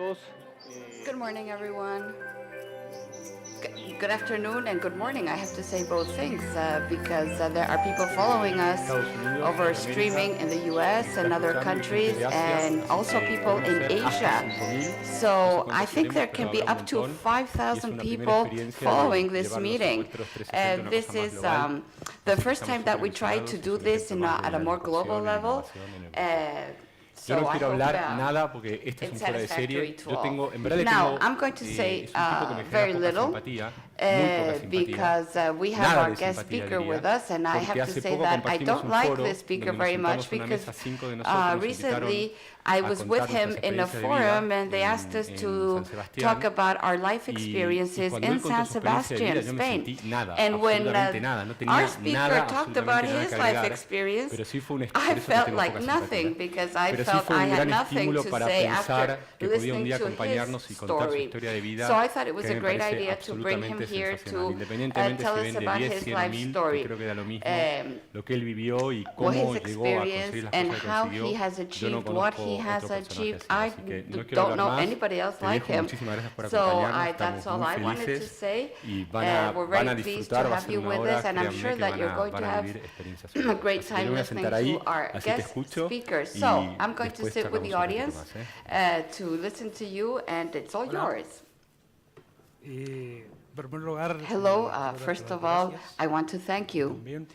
todos. Good morning, everyone. Good afternoon and good morning. I have to say both things because there are people following us over streaming in the US and other countries, and also people in Asia. So I think there can be up to 5,000 people following this meeting. This is the first time that we try to do this at a more global level. Yo no quiero hablar nada porque este es un fuera de serie. Yo tengo, en verdad, now, I'm going to say very little because we have our guest speaker with us, and I have to say that I don't like this speaker very much because recently I was with him in a forum and they asked us to talk about our life experiences in San Sebastian, Spain. And when our speaker talked about his life experience, I felt like nothing because I felt I had nothing to say after listening to his story. So I thought it was a great idea to bring him here to tell us about his life story, what his experience and how he has achieved what he has achieved. I don't know anybody else like him. So that's all I wanted to say. We're very pleased to have you with us, and I'm sure that you're going to have a great time listening to our guest speakers. So I'm going to sit with the audience to listen to you, and it's all yours. Hello, first of all, I want to thank you.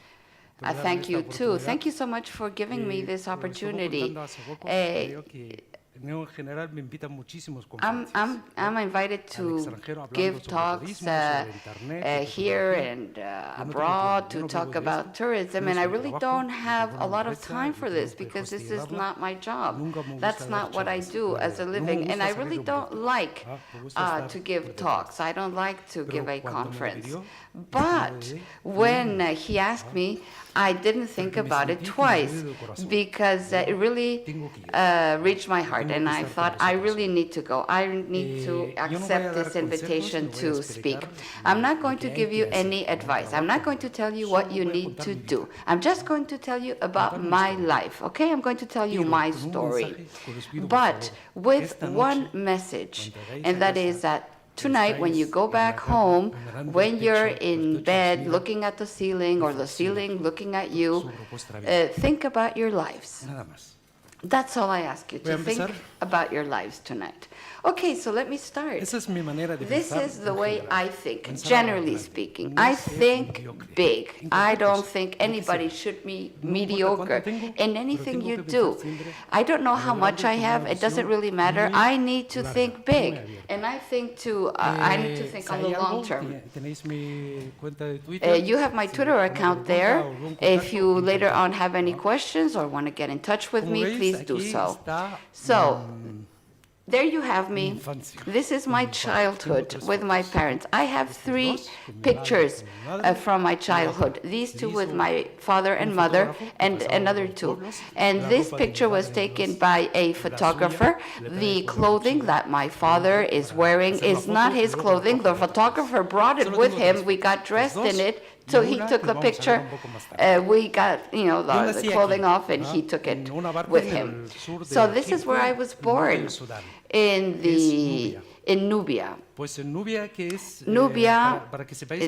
Thank you too. Thank you so much for giving me this opportunity. I'm invited to give talks here and abroad to talk about tourism, and I really don't have a lot of time for this because this is not my job. That's not what I do as a living, and I really don't like to give talks. I don't like to give a conference. But when he asked me, I didn't think about it twice because it really reached my heart, and I thought I really need to go. I need to accept this invitation to speak. I'm not going to give you any advice. I'm not going to tell you what you need to do. I'm just going to tell you about my life, okay? I'm going to tell you my story, but with one message, and that is that tonight, when you go back home, when you're in bed looking at the ceiling or the ceiling looking at you, think about your lives. That's all I ask you, to think about your lives tonight. Okay, so let me start. This is the way I think, generally speaking. I think big. I don't think anybody should be mediocre in anything you do. I don't know how much I have. It doesn't really matter. I need to think big, and I need to think on the long term. You have my Twitter account there. If you later on have any questions or want to get in touch with me, please do so. So, there you have me. This is my childhood with my parents. I have 3 pictures from my childhood. These 2 with my father and mother, and another 2. And this picture was taken by a photographer. The clothing that my father is wearing is not his clothing. The photographer brought it with him. We got dressed in it. So he took the picture, we got, the clothing off, and he took it with him. So this is where I was born, in Nubia. Nubia,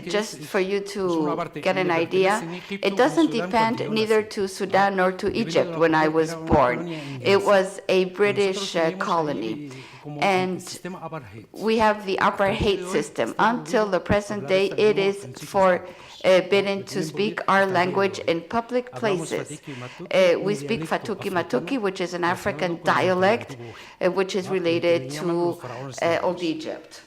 just for you to get an idea, it doesn't depend neither to Sudan nor to Egypt when I was born. It was a British colony. And we have the apartheid system. Until the present day, it is forbidden to speak our language in public places. We speak Fatuki Matuki, which is an African dialect, which is related to Old Egypt.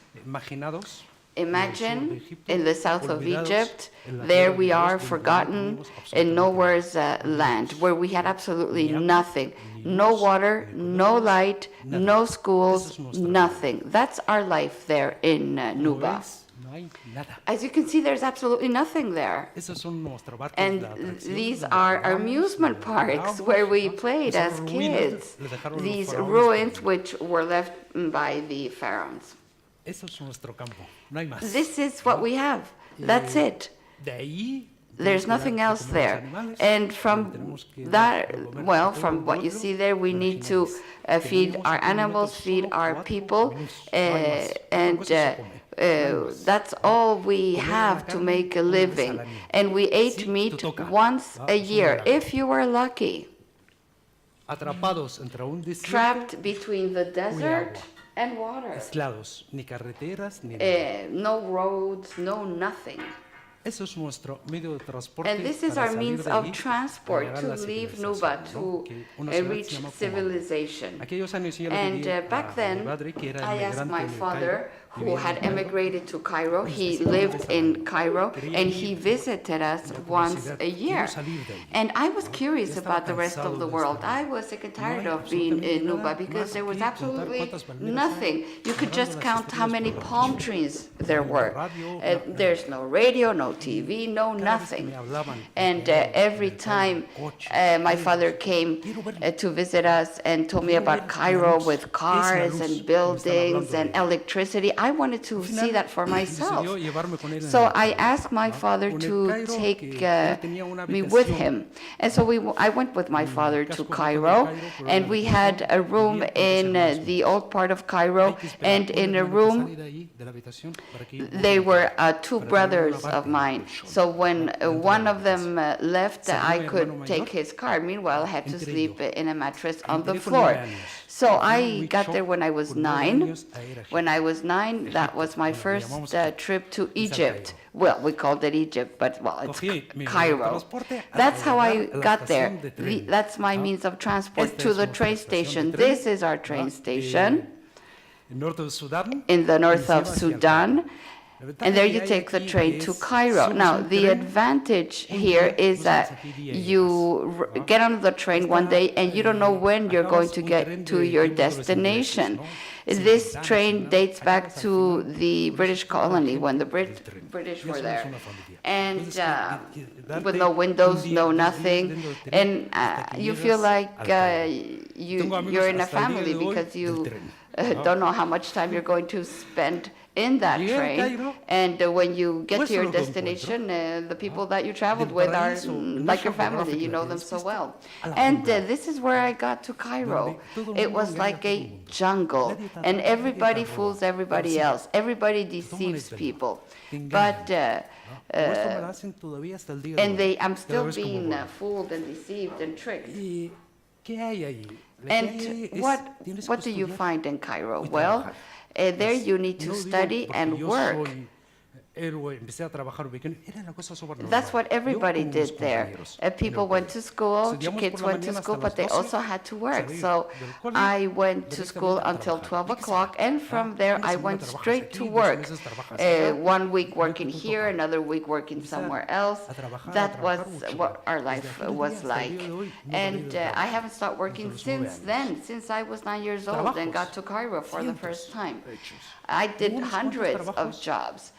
Imagine in the south of Egypt, there we are, forgotten in nowhere's land, where we had absolutely nothing. No water, no light, no schools, nothing. That's our life there in Nuba. As you can see, there's absolutely nothing there. And these are amusement parks where we played as kids. These ruins which were left by the pharaohs. This is what we have. That's it. There's nothing else there. And from that, well, from what you see there, we need to feed our animals, feed our people, and that's all we have to make a living. And we ate meat once a year, if you were lucky. Trapped between the desert and water. No roads, no nothing. And this is our means of transport to leave Nuba, to reach civilization. And back then, I asked my father, who had emigrated to Cairo. He lived in Cairo, and he visited us once a year. And I was curious about the rest of the world. I was sick and tired of being in Nuba because there was absolutely nothing. You could just count how many palm trees there were. There's no radio, no TV, no nothing. And every time my father came to visit us and told me about Cairo with cars and buildings and electricity, I wanted to see that for myself. So I asked my father to take me with him. And so I went with my father to Cairo, and we had a room in the old part of Cairo, and in a room, they were two brothers of mine. So when one of them left, I could take his car. Meanwhile, I had to sleep in a mattress on the floor. So I got there when I was 9. When I was 9, that was my first trip to Egypt. Well, we called it Egypt, but well, it's Cairo. That's how I got there. That's my means of transport to the train station. This is our train station in the north of Sudan. And there you take the train to Cairo. Now, the advantage here is that you get on the train one day and you don't know when you're going to get to your destination. This train dates back to the British colony, when the British were there. And with no windows, no nothing. And you feel like you're in a family because you don't know how much time you're going to spend in that train. And when you get to your destination, the people that you traveled with are like your family. You know them so well. And this is where I got to Cairo. It was like a jungle, and everybody fools everybody else. Everybody deceives people. But I'm still being fooled and deceived and tricked. And what do you find in Cairo? Well, there you need to study and work. That's what everybody did there. People went to school, kids went to school, but they also had to work. So I went to school until 12 o'clock, and from there I went straight to work. 1 week working here, another week working somewhere else. That was what our life was like. And I haven't stopped working since then, since I was 9 years old and got to Cairo for the first time. I did hundreds of jobs.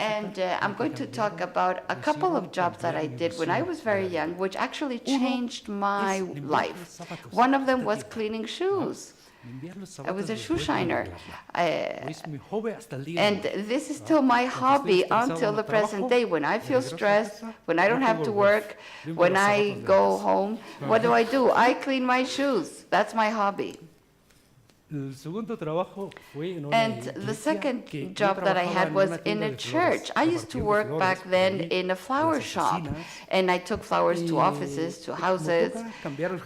And I'm going to talk about a couple of jobs that I did when I was very young, which actually changed my life. One of them was cleaning shoes. I was a shoe shiner. And this is still my hobby until the present day. When I feel stressed, when I don't have to work, when I go home, what do? I clean my shoes. That's my hobby. And the second job that I had was in a church. I used to work back then in a flower shop, and I took flowers to offices, to houses,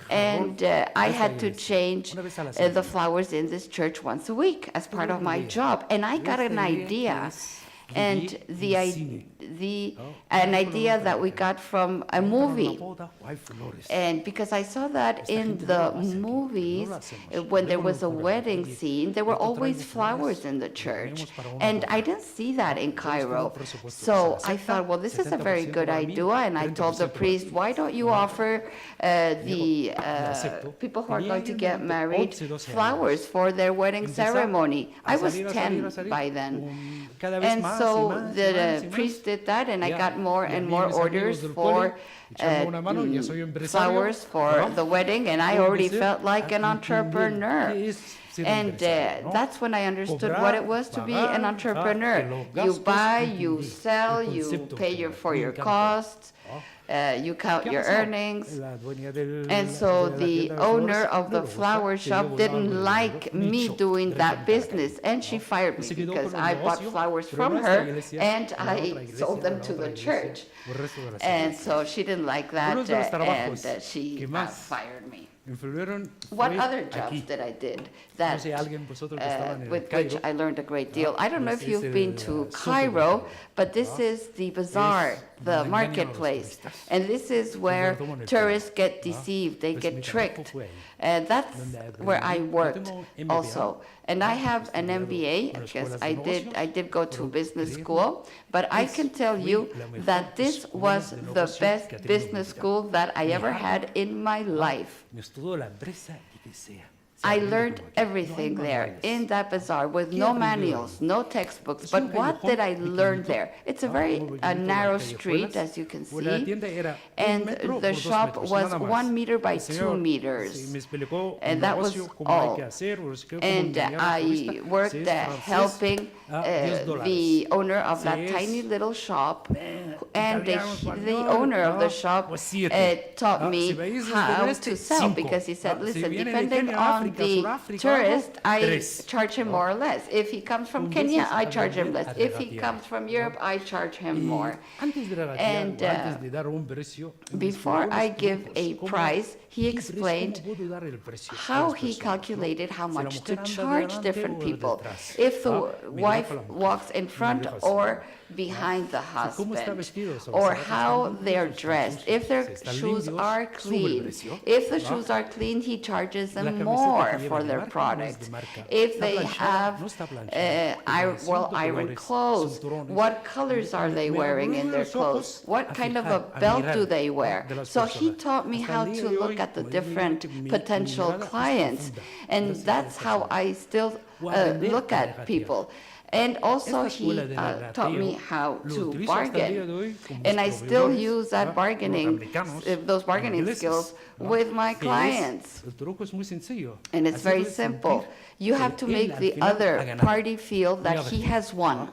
and I had to change the flowers in this church once a week as part of my job. And I got an idea. And an idea that we got from a movie. And because I saw that in the movies, when there was a wedding scene, there were always flowers in the church. And I didn't see that in Cairo. So I thought, well, this is a very good idea. And I told the priest, why don't you offer the people who are going to get married flowers for their wedding ceremony? I was 10 by then. And so the priest did that, and I got more and more orders for flowers for the wedding, and I already felt like an entrepreneur. And that's when I understood what it was to be an entrepreneur. You buy, you sell, you pay for your costs, you count your earnings. And so the owner of the flower shop didn't like me doing that business, and she fired me because I bought flowers from her and I sold them to the church. And so she didn't like that, and she fired me. What other jobs did I did that with which I learned a great deal? I don't know if you've been to Cairo, but this is the bazaar, the marketplace, and this is where tourists get deceived, they get tricked. That's where I worked also. And I have an MBA because I did go to business school, but I can tell you that this was the best business school that I ever had in my life. I learned everything there in that bazaar with no manuals, no textbooks. But what did I learn there? It's a very narrow street, as you can see, and the shop was 1 meter by 2 meters, and that was all. And I worked helping the owner of that tiny little shop, and the owner of the shop taught me how to sell, because he said, listen, depending on the tourist, I charge him more or less. If he comes from Kenya, I charge him less. If he comes from Europe, I charge him more. And before I give a price, he explained how he calculated how much to charge different people. If the wife walks in front or behind the husband, or how they're dressed, if their shoes are clean. If the shoes are clean, he charges them more for their product. If they have well-ironed clothes, what colors are they wearing in their clothes? What kind of a belt do they wear? So he taught me how to look at the different potential clients, and that's how I still look at people. And also he taught me how to bargain, and I still use that those bargaining skills with my clients. And it's very simple. You have to make the other party feel that he has won,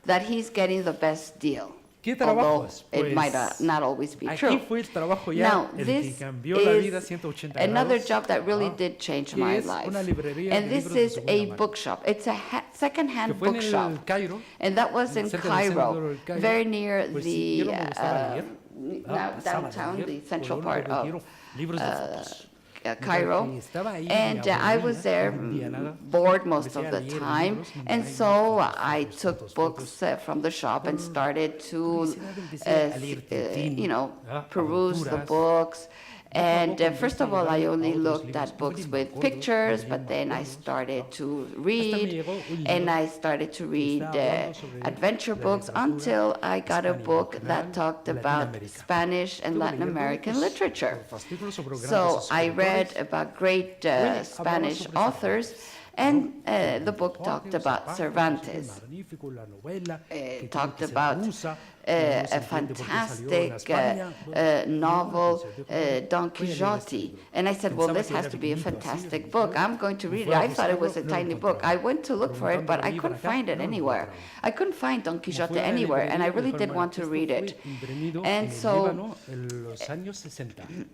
that he's getting the best deal. Although it might not always be true. Now, this is another job that really did change my life. And this is a bookshop. It's a second-hand bookshop. And that was in Cairo, very near the downtown, the central part of Cairo, and I was there bored most of the time, and so I took books from the shop and started to, peruse the books. And first of all, I only looked at books with pictures, but then I started to read, and I started to read adventure books until I got a book that talked about Spanish and Latin American literature. So I read about great Spanish authors, and the book talked about Cervantes. It talked about a fantastic novel, Don Quixote. And I said, well, this has to be a fantastic book. I'm going to read it. I thought it was a tiny book. I went to look for it, but I couldn't find it anywhere. I couldn't find Don Quixote anywhere, and I really did want to read it. And so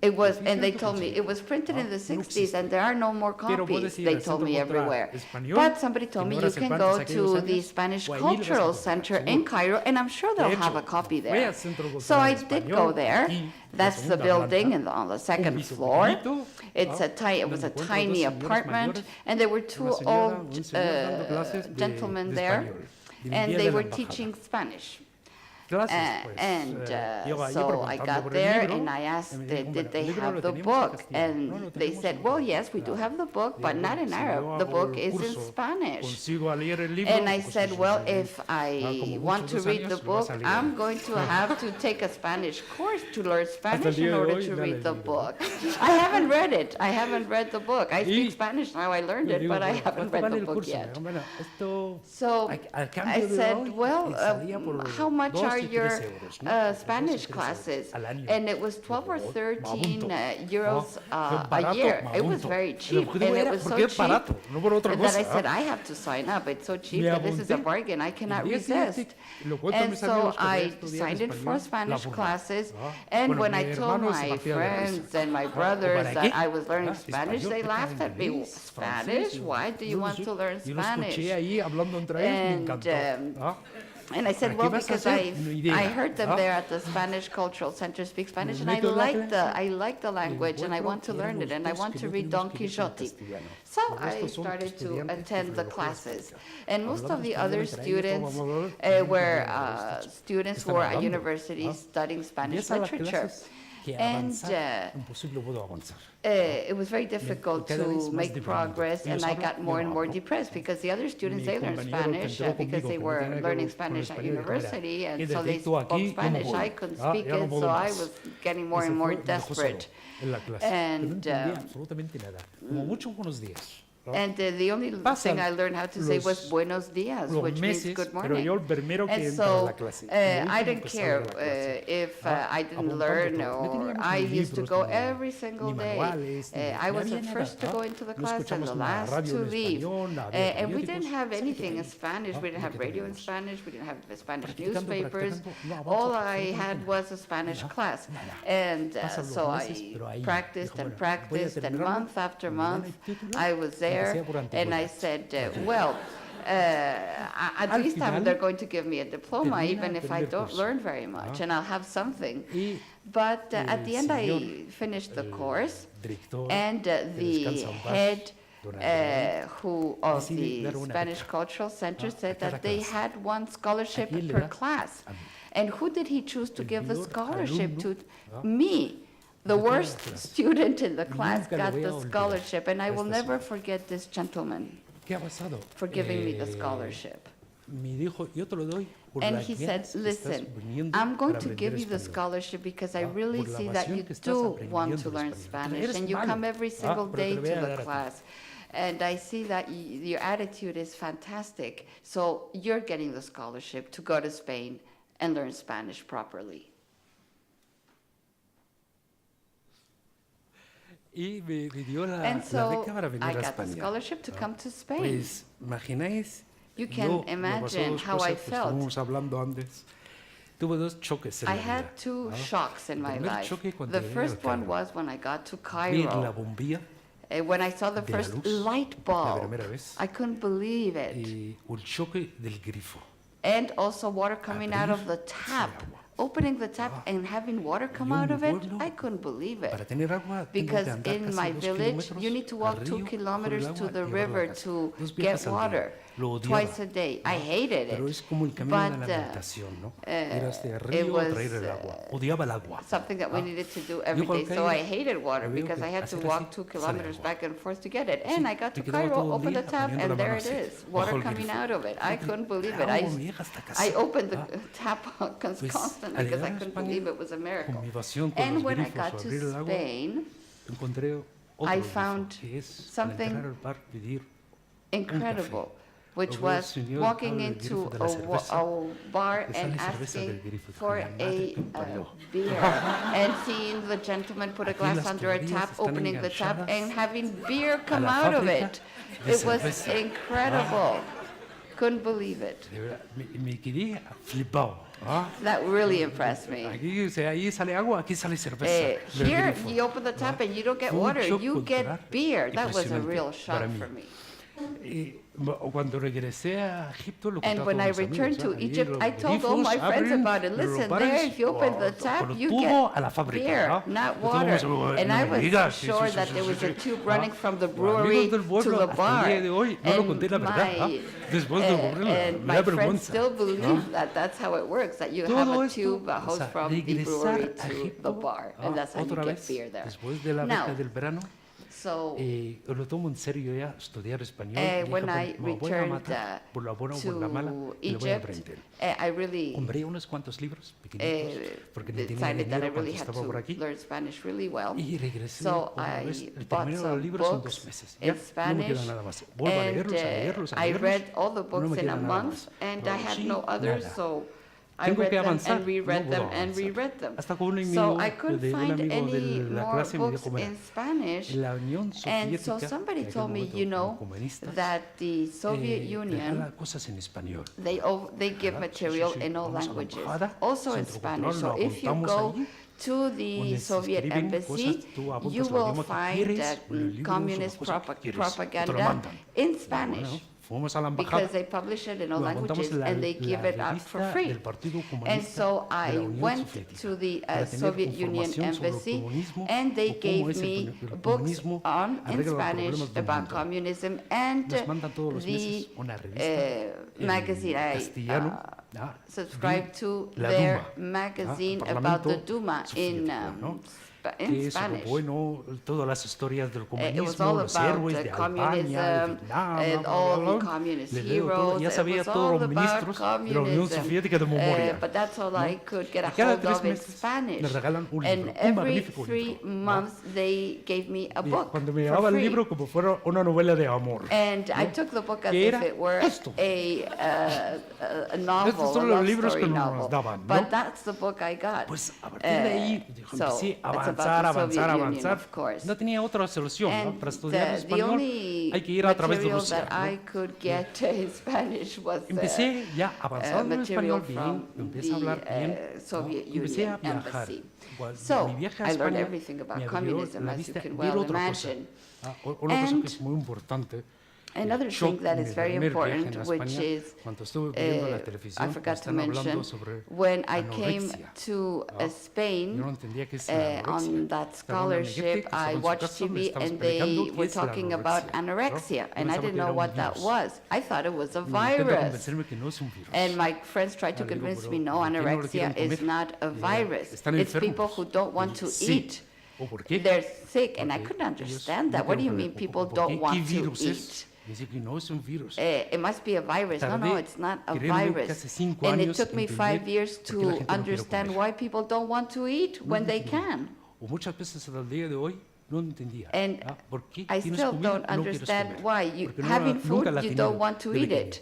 it was, and they told me it was printed in the 60s, and there are no more copies, they told me everywhere. But somebody told me you can go to the Spanish Cultural Center in Cairo, and I'm sure they'll have a copy there. So I did go there. That's the building, and on the second floor. It was a tiny apartment, and there were two old gentlemen there, and they were teaching Spanish. So I got there and I asked, did they have the book? And they said, well, yes, we do have the book, but not in Arab. The book is in Spanish. And I said, well, if I want to read the book, I'm going to have to take a Spanish course to learn Spanish in order to read the book. I haven't read it. I haven't read the book. I speak Spanish now. I learned it, but I haven't read the book yet. So I said, well, how much are your Spanish classes? And it was 12 or 13 euros a year. It was very cheap, and it was so cheap that I said, I have to sign up. It's so cheap, and this is a bargain. I cannot resist. And so I signed in for Spanish classes, and when I told my friends and my brothers that I was learning Spanish, they laughed at me. Spanish? Why do you want to learn Spanish? And I said, well, because I heard them there at the Spanish Cultural Center speak Spanish, and I like the language, and I want to learn it, and I want to read Don Quixote. So I started to attend the classes. And most of the other students were students who were at universities studying Spanish literature. And it was very difficult to make progress, and I got more and more depressed because the other students, they learned Spanish because they were learning Spanish at university, and so they spoke Spanish. I couldn't speak it, so I was getting more and more desperate. And the only thing I learned how to say was buenos dias, which means good morning. And so I didn't care if I didn't learn, or I used to go every single day. I was the first to go into the class and the last to leave. And we didn't have anything in Spanish. We didn't have radio in Spanish. We didn't have Spanish newspapers. All I had was a Spanish class. And so I practiced and practiced, and month after month I was there. And I said, well, at least they're going to give me a diploma, even if I don't learn very much, and I'll have something. But at the end, I finished the course, and the head of the Spanish Cultural Center said that they had one scholarship per class. And who did he choose to give the scholarship to? Me. The worst student in the class got the scholarship, and I will never forget this gentleman for giving me the scholarship. And he said, listen, I'm going to give you the scholarship because I really see that you do want to learn Spanish, and you come every single day to the class. And I see that your attitude is fantastic, so you're getting the scholarship to go to Spain and learn Spanish properly. And so I got the scholarship to come to Spain. You can imagine how I felt. I had two shocks in my life. The first one was when I got to Cairo. When I saw the first light bulb, I couldn't believe it. And also water coming out of the tap. Opening the tap and having water come out of it, I couldn't believe it. Because in my village, you need to walk 2 kilometers to the river to get water twice a day. I hated it. But it was something that we needed to do every day. So I hated water because I had to walk 2 kilometers back and forth to get it. And I got to Cairo, opened the tap, and there it is, water coming out of it. I couldn't believe it. I opened the tap constantly because I couldn't believe it was a miracle. And when I got to Spain, I found something incredible, which was walking into a bar and asking for a beer, and seeing the gentleman put a glass under a tap, opening the tap, and having beer come out of it. It was incredible. Couldn't believe it. That really impressed me. Here, you open the tap and you don't get water, you get beer. That was a real shock for me. Cuando regresé a Egipto, lo And conté a when I todos mis returned amigos, to ahí Egypt, los I told all my grifos friends abren, about it. los Listen, bares, there, if you open the con tap, el you tubo a la get fábrica, beer, ¿no? not Y todo el mundo water. se lo- And no I me was digas, sí, sure sí, that sí, there sí, was a sí. tube running from the Los brewery amigos del to pueblo, the hasta el bar. día de hoy, no lo conté la verdad, ¿no? Después de ocurrirlo, And me my da friends vergüenza, still ¿no? believe that that's how it works, that you have Todo a esto, tube, a o hose sea, from the regresar brewery a to the Egipto, bar, and that's how you otra get vez, beer there. después de la Now, beca del verano, so lo tomo en serio ya, estudiar español. when dije, I me voy a returned matar por la buena o por la mala, to y lo voy a Egypt, aprender. I really Compré unos cuantos libros pequeñitos, porque no tenía decided that I dinero cuando really had estaba por to aquí. learn Spanish really well. Y regresé So otra vez. I El bought terminé los some libros en books 2 meses. in Ya, no me Spanish, queda nada más. Vuelvo a and leerlos, a leerlos, a I leerlos. read all the No books me in queda a nada month, más. and I had Traducí no others, nada. so I Tengo read que them avanzar, and reread no them puedo and avanzar. reread them. Hasta con un So amigo, I couldn't un find amigo any de la more clase me dijo, books mira, in Spanish. la Unión And so Soviética, somebody que en aquel told me, momento you know, eran comunistas, that the Soviet Union, regala cosas en español. they give material in all Vamos a la languages, embajada, also in centro Spanish. cultural, So lo if you apuntamos go allí, to the donde se Soviet escriben embassy, cosas, tú apuntas you el will idioma que find quieres, o el libro, communist o la cosa que quieres, o te lo propaganda mandan. in Spanish. Bueno, fuimos a la embajada, Because they publish it in all lo apuntamos languages en la, and they give la it out for revista free. del Partido And Comunista so de I la Unión went Soviética, to the para tener Soviet Union información sobre el embassy, comunismo, and they o cómo gave es me el books comunismo in arregla los Spanish problemas del about mundo. communism and Nos mandan todos los the meses una revista magazine I castellano, subscribed to la their Duma, magazine el about the Parlamento Duma in soviético, ¿no? in que es Spanish. bueno, todas las historias del It was comunismo, all los about héroes de Albania, de communism, Vietnam, and bla, bla, all bla, the bla. communist Le leo todo, heroes. ya It sabía was todos all los about ministros de la Unión communism. Soviética de memoria. But that's all I could get a Y cada hold 3 of in meses Spanish. me regalan un And libro, un every magnífico 3 libro. months they gave me a Y book cuando me for llevaba el free. libro como fuera una novela de amor. And I took the book as ¿Qué if era? it were Esto. a novel, Estos son a los love libros story que nos novel. daban, ¿no? But that's the book I got. Pues a partir de ahí So empecé a it's about avanzar, the Soviet avanzar, Union, avanzar. of course. No tenía otra solución, ¿no? And Para estudiar the español only hay que ir a través de material Rusia, that I ¿no? could get in Spanish was Empecé ya avanzando en material español bien, from empecé a hablar bien, the Soviet ¿no? Empecé a Union viajar. embassy. Cuando So mi viaje a I learned España everything about me abrió communism, la as you vista, can ver well otra cosa. imagine. Una cosa And que es muy importante. another thing that is very important, which is, cuando estuve viendo la I televisión, forgot to están hablando mention, sobre when I came anorexia. to Yo Spain, no entendía qué es la anorexia. on that Estaba una amiguete scholarship, que estaba I en su watched casa, me TV estaba and explicando they qué were es la talking about ¿no? anorexia, Yo and I pensaba didn't que era know un what that virus. was. I thought it was a Intenta virus. convencerme que no es un virus. And my friends tried to Le digo, convince pero me, no, ¿por qué no lo anorexia quieren is comer? not a Y ella, virus. "Están It's people enfermos". who don't want to Sí. eat. ¿O por qué? They're sick, and I Porque couldn't ellos understand no that. What do you quieren mean comer. people ¿Por don't qué? want ¿Qué to virus eat? es? Dice que no es un virus. It must be a virus. No, no, Tardé, it's not a créeme, que virus. hace 5 And it años took me entender 5 years por qué la to gente no quiere understand comer. why people don't want to eat when they can. O muchas veces al día de hoy no entendía. And ¿Por qué I tienes still comida don't y no quieres understand comer? why you Porque having food nunca la you he don't tenido want to de eat pequeño. it.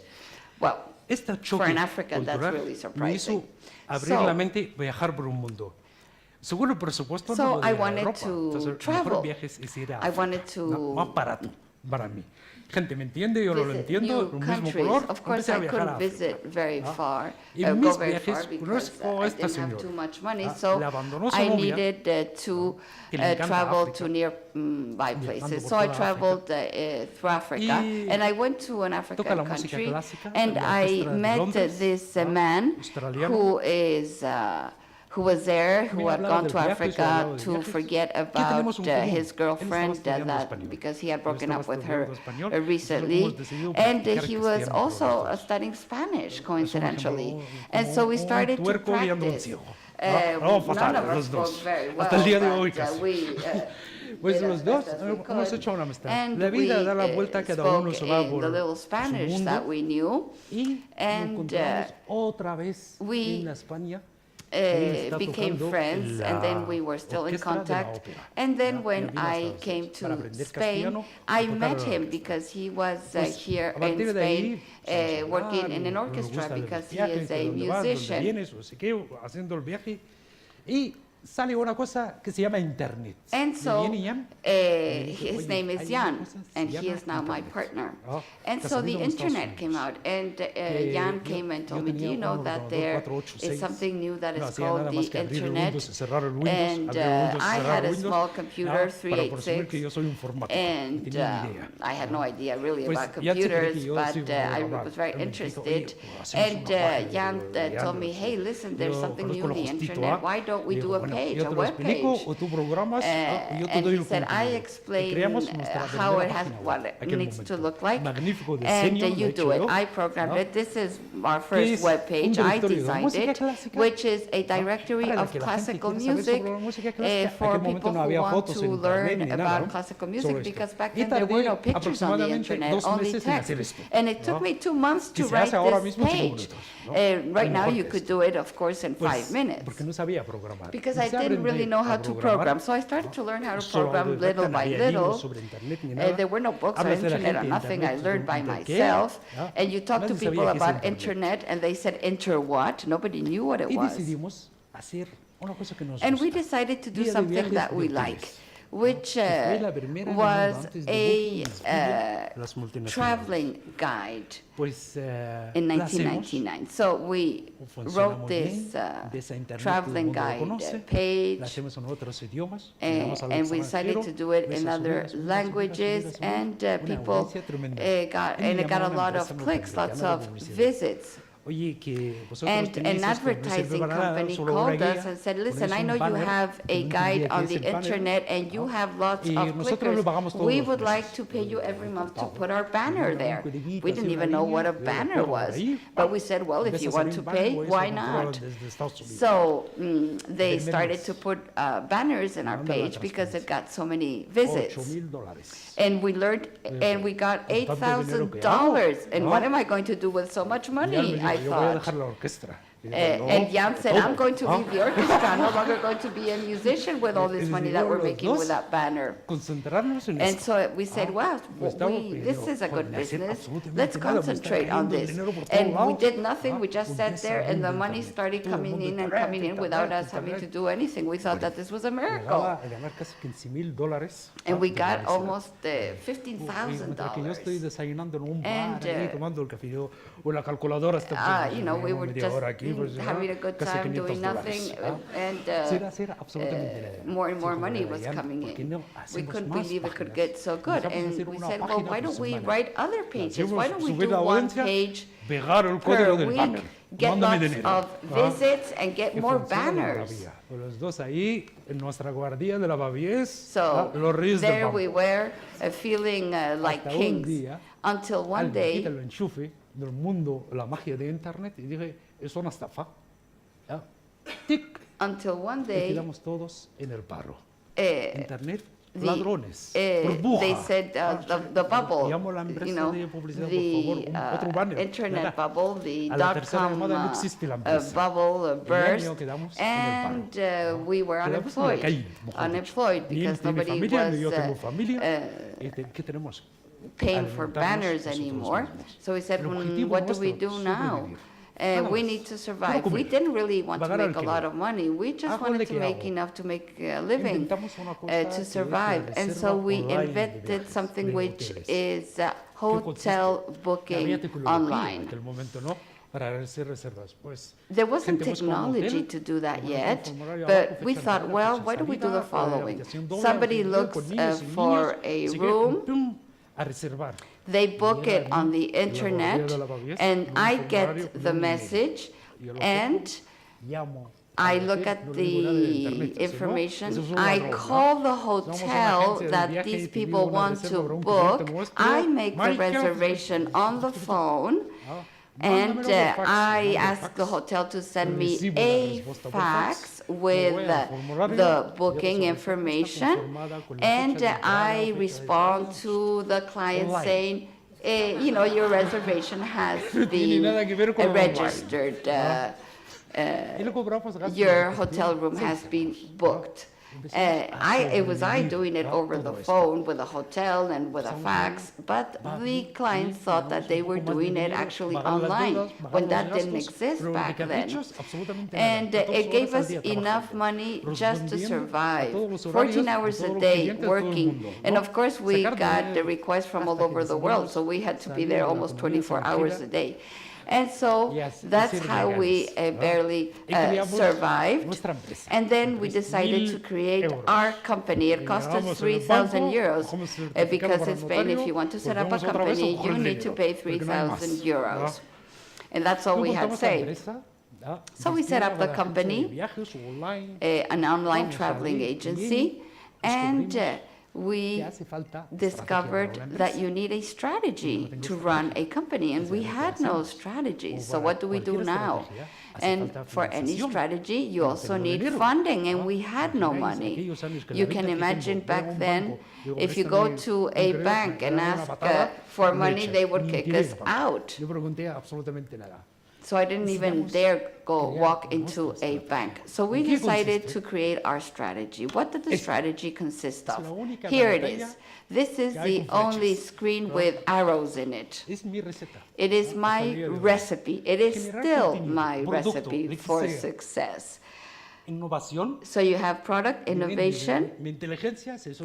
Well, Este for choque an African that's cultural really me hizo surprising. abrir So- la mente, viajar por un mundo. Según el presupuesto, So no I podía ir a wanted Europa. to Entonces, el travel. mejor viaje es ir a I África. wanted to No, más barato para mí. Gente, ¿me entiende? Yo lo visit entiendo, new el mismo countries. color. Of course, Empecé a I viajar a couldn't África. visit very far, Y en go mis very viajes far because conozco a I esta didn't have señora. too much money. Le So abandonó su I novia, needed to que le encanta travel África, to nearby viajando places. por So I toda traveled through Africa, Y and I went to an toca African la música country, clásica and en la I orquesta de met Londres, this ¿no? man Australiano. who was there, who Me had hablaba gone del to viaje, yo Africa hablaba de to viajes. forget ¿Qué tenemos about en común? his Él girlfriend estaba estudiando that español. because he had Yo broken estaba up with estudiando her español. Entonces, recently, hemos decidido and practicar he was cristiano also por los dos. studying Spanish, Eso me coincidentally. llamó And como so we un started to tuerco guiando un practice. ciego. None fatal, of us los spoke dos. very well, Hasta el día de hoy but, casi. we Pues did los as dos best as we hemos could. hecho una amistad. And La vida we da la vuelta, cada uno spoke se va in por the little su Spanish that mundo we knew, y and, nos encontramos otra vez we, en la España. Él está became tocando friends, la and then we were still in orquesta de la contact. ópera. And then Ya, when ya vino a I Estados came Unidos para to aprender Spain, castellano y I tocar met en la him orquesta. because he was Pues, here a partir in de ahí, Spain working in an nos orchestra gusta el because he viaje, is que a dónde vas, dónde musician. vienes, o sé qué, haciendo el viaje. Y sale una cosa que se llama Internet. And Me so viene Jan, me dice, his "Oye, name is hay una Jan, cosa que se and he llama is now my Internet". partner. And Que ha so the salido en Estados internet came Unidos. out, and Que Jan yo- came and yo told me, do tenía you know un that ordenador there 486, is something new that no is hacía called nada más the que abrir el internet? Windows, cerrar el Windows, And abrir el Windows, I cerrar had el a Windows, small computer, para presumir que 386, yo soy informático. Y and tenía ni idea. I had no idea really Pues, about Jan se cree que computers, yo but soy un I programador. was very Él me dijo, interested. "Oye, pues, hacemos And una página". Jan Digo, "Ya, told no me, sé". hey, listen, there's Yo something new conozco in lo the justito, internet. Why don't we Digo, do a "Bueno, page, yo a te lo web explico, page? o tú programas, y yo te And doy he el said, I contenido". Y explain creamos nuestra how primera it has, página web, what en it aquel needs to momento. look like, Magnífico and diseño, you de do hecho it. yo, I programmed ¿no? it. This is our Que first es web un page. I directorio de designed música it, clásica, which is a directory para of que la gente classical quiera saber music sobre la música clásica. En for aquel momento people no who había want fotos to en internet learn ni nada, about ¿no? classical Sobre music, esto. because back Y then there were tardé no pictures on the aproximadamente internet, 2 only meses en text. hacer esto, And it took ¿no? me 2 months Que to se write hace ahora this mismo en 5 page. minutos, ¿no? Right O now mejor you que could esto. do it, of course, in Pues, 5 minutes. porque no sabía programar. Because I Empecé a didn't really aprender know how a to programar, program, so I started ¿no? to learn how to Solo program de little no by había little. libros sobre internet ni nada. There were no books on Hablas de la internet or gente de nothing. I internet, learned by ¿de qué era? myself. ¿Ah? And you talk to Nadie sabía people qué es about internet. internet, and they said, enter what? Nobody knew what it Y was. decidimos hacer una cosa que nos And we gusta. decided to do Guía de something viajes that we virtuales, like, which que fue la primera en el mundo was antes de Booking, a Expedia, las multinacionales. traveling guide Pues in la hacemos, 1999. So we funciona wrote muy this bien, de esa internet traveling todo el mundo lo guide conoce, page, la hacemos en otros idiomas, and llegamos al we decided extranjero, to do it ves in a other subir, languages, and una people audiencia tremenda. got, Y me and it got llamó a una lot empresa of muy clicks, lots americana de of publicidad. visits. Oye, que vosotros And tenéis an esto, no sirve advertising para nada, company solo una called us guía, and said, ponéis listen, I un know you banner, have que a no guide entendía on qué es the el banner, internet and you ¿no? have lots Y of nosotros lo pagamos clickers. todos We los would like meses. to pay you every month to put our Y banner un there. codiguito We así, didn't una even know what a línea, banner luego por was. ahí, But we said, well, if empieza you a want salir to un banner, pay, o eso why lo not? controlan desde Estados Unidos. So they Venden started más. to put banners in our Mandan la page because it transparencia. got so many visits. $8,000. And we learned, and we got Con tanto dinero que hago, $8,000. And ¿no? what am I going to do with so much Y él me money? dijo, I yo voy a thought. dejar la orquesta. Y digo, And Jan said, I'm going to ¿ah? leave the orchestra. I'm no longer going to be a musician with all this money that we're making with that banner. Concentrarnos en And esto. so we said, well, Pues this is a good de hacer business. absolutamente Let's nada, me está concentrate on cayendo el this. dinero por todos And we lados. did nothing. We just Pues sat ese there and the mundo money internet. started Todo el coming mundo in and internet, coming in internet, without us internet. having to do anything. We thought that this was a miracle. Llegaba a ganar casi $15,000. And we de got publicidad. almost Y mientras que yo estoy $15,000. desayunando en un bar, And, ahí, tomando el café, o la calculadora está You know, we were media just hora aquí, pues, having a good casi time doing $500. nothing, and Era absolutamente more and more sí, money como was decían, coming ¿por qué in. no We hacemos couldn't más believe it could páginas? get so good, Empezamos a and hacer we una said, well, página why por don't we semana. write other pages? Why don't we Subir do la one audiencia, page pegar el per código del week, banner. get Mándame lots dinero. of visits, and get Que more funciona de banners? maravilla. Pues los dos ahí, en nuestra guardia de la Bavies, So los reyes del there banco. we were, feeling like Hasta un kings, día, until one alguien day, quita el enchufe del mundo, la magia de Internet, y dije, es una estafa. ¿Ya? Tic, until one y day, quedamos todos en el paro. Internet, the, ladrones, they burbuja. said the bubble, Llamo a la empresa you know, de publicidad, the por favor, otro banner. internet Nada. bubble, the A la tercera dot-com llamada no existe la empresa. bubble El burst, año quedamos en el and paro. we were Quedamos en la unemployed, calle, mejor unemployed dicho. Ni él because tiene nobody familia, ni yo tengo was familia. ¿Qué tenemos? paying for Alimentarnos banners nosotros anymore. mismos. So we said, El objetivo what do we nuestro, do now? sobrevivir. Nada We más. need to Solo survive. comer. We didn't really want to Pagar make a alquiler. lot of money. We just Hago wanted de to que make hago. enough to make a living, Inventamos una cosa que to es survive. la And reserva so we online de invented viajes, something de which hoteles. is ¿Qué hotel consiste? Había booking tecnología online. En aquel momento, ¿no? Para hacer reservas. Pues, There wasn't gente busca un technology hotel, to do that ponemos un yet, formulario but abajo, we fecha de thought, entrada, well, fecha why de don't we do the salida, following? habitación doble, Somebody habitación looks con niños y for niñas, a así que, room, pum, a reservar. they book Llega it on the allí, la internet, guardia de la Bavies, and con un I formulario, get con the un email. message, Y yo lo and cojo, llamo I al look hotel, at no le digo nada de the internet, si no, information, eso es un I ladrón, ¿no? call the Somos una hotel agencia de that viaje these y te digo people una want reserva to para un cliente book, nuestro, I make the Michael, reservation on the phone, Ah, and mándamelo por fax, I mándamelo ask fax. the hotel to send me Recibo la a respuesta por fax Me with voy al formulario, the llevo booking su respuesta information, conformada con la and fecha de entrada, I fecha de respond salida. to the client Online. saying, you know, your reservation has No tiene nada que ver been con online. registered. Y le cobramos gastos de Your gestión. hotel room has been booked. It was I doing it over the phone with a hotel and with a fax, but the clients thought that they were doing it actually online when that didn't exist back then. And it gave us enough money just to survive. 14 hours a day working. And of course, we got the requests from all over the world, so we had to be there almost 24 hours a day. And so that's how we barely survived. And then we decided to create our company. It cost us 3,000 euros because in Spain, if you want to set up a company, you need to pay 3,000 euros. And that's all we had saved. So we set up the company, an online traveling agency, and we discovered that you need a strategy to run a company, and we had no strategy. So what do we do now? And for any strategy, you also need funding, and we had no money. You can imagine back then, if you go to a bank and ask for money, they would kick us out. So I didn't even dare go walk into a bank. So we decided to create our strategy. What did the strategy consist of? Here it is. This is the only screen with arrows in it. It is my recipe. It is still my recipe for success. So you have product innovation,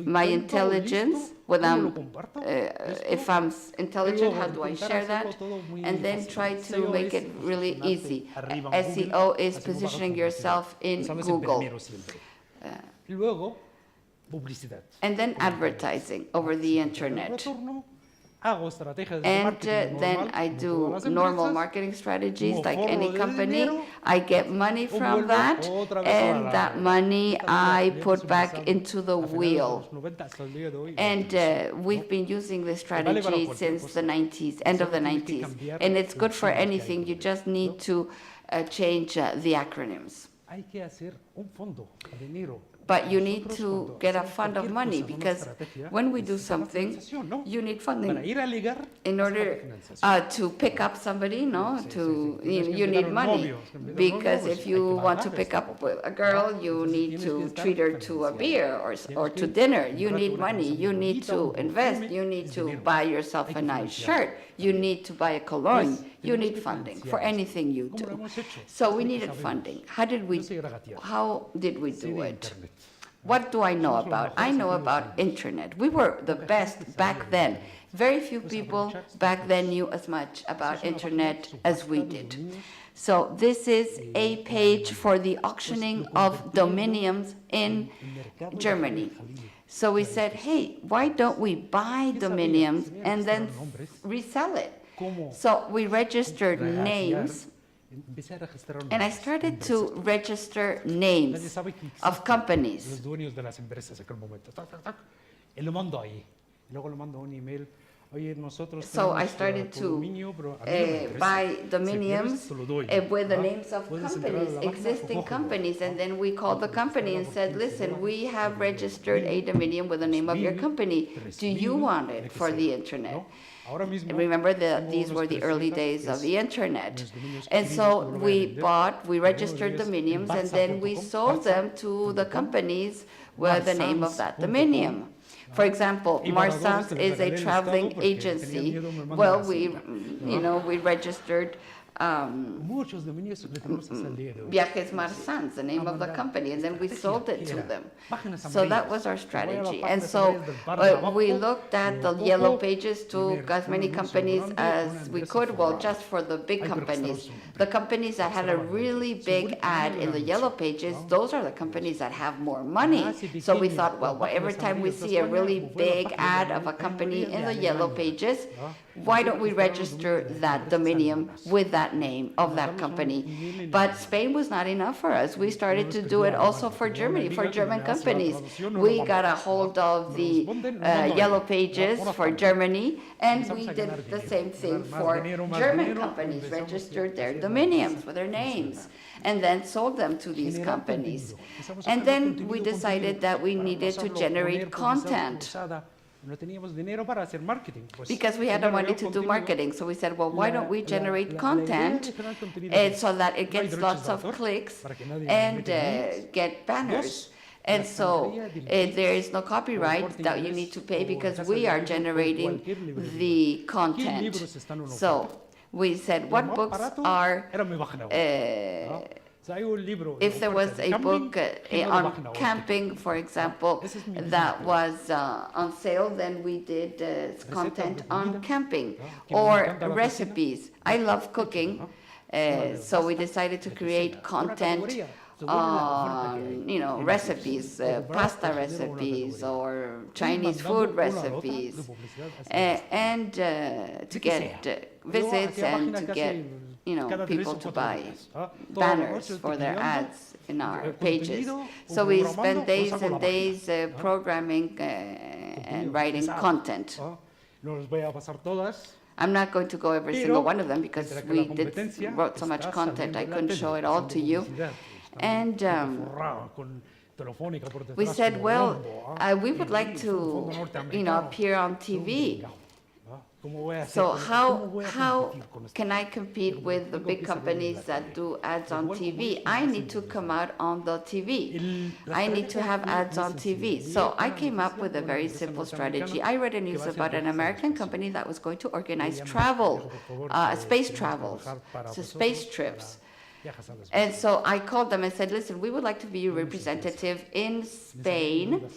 my intelligence, if I'm intelligent, how do I share that? And then try to make it really easy. SEO is positioning yourself in Google. And then advertising over the internet. And then I do normal marketing strategies like any company. I get money from that, and that money I put back into the wheel. And we've been using this strategy since the 90s, end of the 90s. And it's good for anything. You just need to change the acronyms. But you need to get a fund of money, because when we do something, you need funding. In order to pick up somebody, you need money. Because if you want to pick up a girl, you need to treat her to a beer or to dinner. You need money. You need to invest. You need to buy yourself a nice shirt. You need to buy a cologne. You need funding for anything you do. So we needed funding. How did we do it? What do I know about? I know about internet. We were the best back then. Very few people back then knew as much about internet as we did. So this is a page for the auctioning of dominiums in Germany. So we said, hey, why don't we buy dominiums and then resell it? So we registered names, and I started to register names of companies. So I started to buy dominiums with the names of companies, existing companies, and then we called the company and said, listen, we have registered a dominium with the name of your company. Do you want it for the internet? And remember that these were the early days of the internet. And so we registered dominiums, and then we sold them to the companies with the name of that dominium. For example, Marsans is a traveling agency. Well, we registered Viajes Marsans, the name of the company, and then we sold it to them. So that was our strategy. And so we looked at the yellow pages to as many companies as we could, well, just for the big companies. The companies that had a really big ad in the yellow pages, those are the companies that have more money. So we thought, well, every time we see a really big ad of a company in the yellow pages, why don't we register that dominium with that name of that company? But Spain was not enough for us. We started to do it also for Germany, for German companies. We got a hold of the yellow pages for Germany, and we did the same thing for German companies, registered their dominiums with their names, and then sold them to these companies. And then we decided that we needed to generate content, because we had no money to do marketing. So we said, well, why don't we generate content so that it gets lots of clicks and get banners? And so there is no copyright that you need to pay because we are generating the content. So we said, what books are, if there was a book on camping, for example, that was on sale, then we did content on camping or recipes. I love cooking, so we decided to create content on, recipes, pasta recipes or Chinese food recipes, and to get visits and to get people to buy banners for their ads in our pages. So we spend days and days programming and writing content. I'm not going to go every single one of them because we wrote so much content, I couldn't show it all to you. And we said, well, we would like to, appear on TV. So how can I compete with the big companies that do ads on TV? I need to come out on the TV. I need to have ads on TV. So I came up with a very simple strategy. I read a news about an American company that was going to organize travel, space travels, so space trips. And so I called them and said, listen, we would like to be your representative in Spain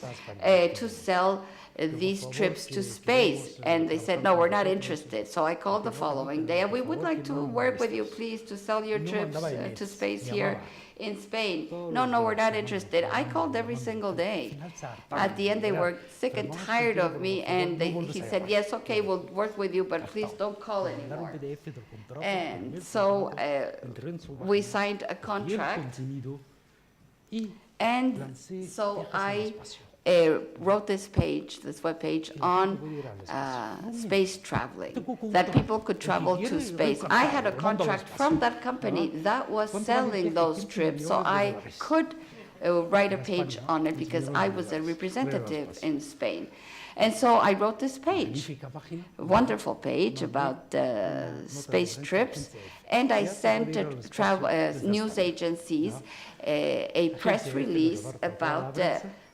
to sell these trips to space. And they said, no, we're not interested. So I called the following day, and we would like to work with you, please, to sell your trips to space here in Spain. No, we're not interested. I called every single day. At the end, they were sick and tired of me, and he said, yes, okay, we'll work with you, but please don't call anymore. And so we signed a contract, and so I wrote this webpage on space traveling, that people could travel to space. I had a contract from that company that was selling those trips, so I could write a page on it because I was a representative in Spain. And so I wrote this page, a wonderful page about space trips, and I sent news agencies a press release about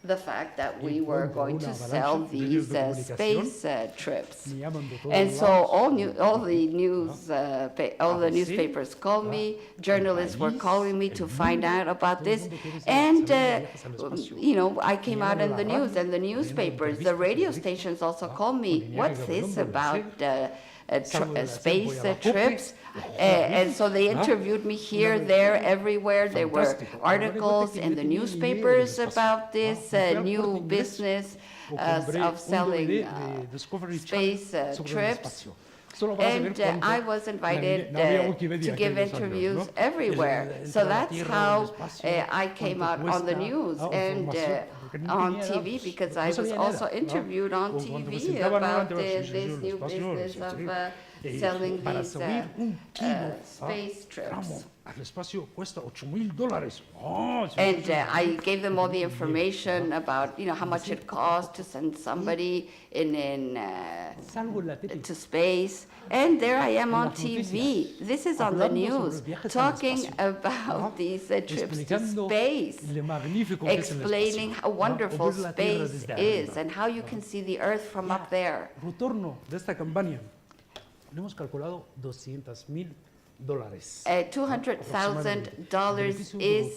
the fact that we were going to sell these space trips. And so all the newspapers called me, journalists were calling me to find out about this, and I came out in the news and the newspapers. The radio stations also called me, what's this about space trips? And so they interviewed me here, there, everywhere. There were articles in the newspapers about this new business of selling space trips. And I was invited to give interviews everywhere. So that's how I came out on the news and on TV, because I was also interviewed on TV about this new business of selling these space trips. And I gave them all the information about, how much it costs to send somebody to space. And there I am on TV. This is on the news, talking about these trips to space, explaining how wonderful space is and how you can see the Earth from up there. $200,000 is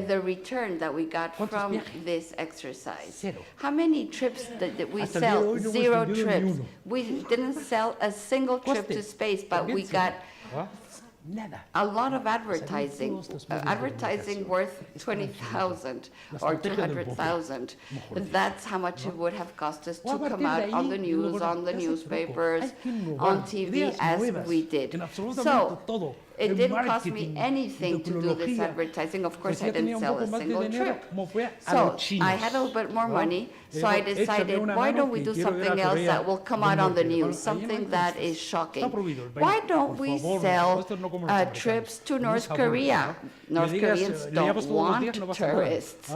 the return that we got from this exercise. How many trips did we sell? 0 trips. We didn't sell a single trip to space, but we got a lot of advertising, advertising worth 20,000 or 200,000. That's how much it would have cost us to come out on the news, on the newspapers, on TV, as we did. So it didn't cost me anything to do this advertising. Of course, I didn't sell a single trip. So I had a little bit more money, so I decided, why don't we do something else that will come out on the news, something that is shocking? Why don't we sell trips to North Korea? North Koreans don't want tourists.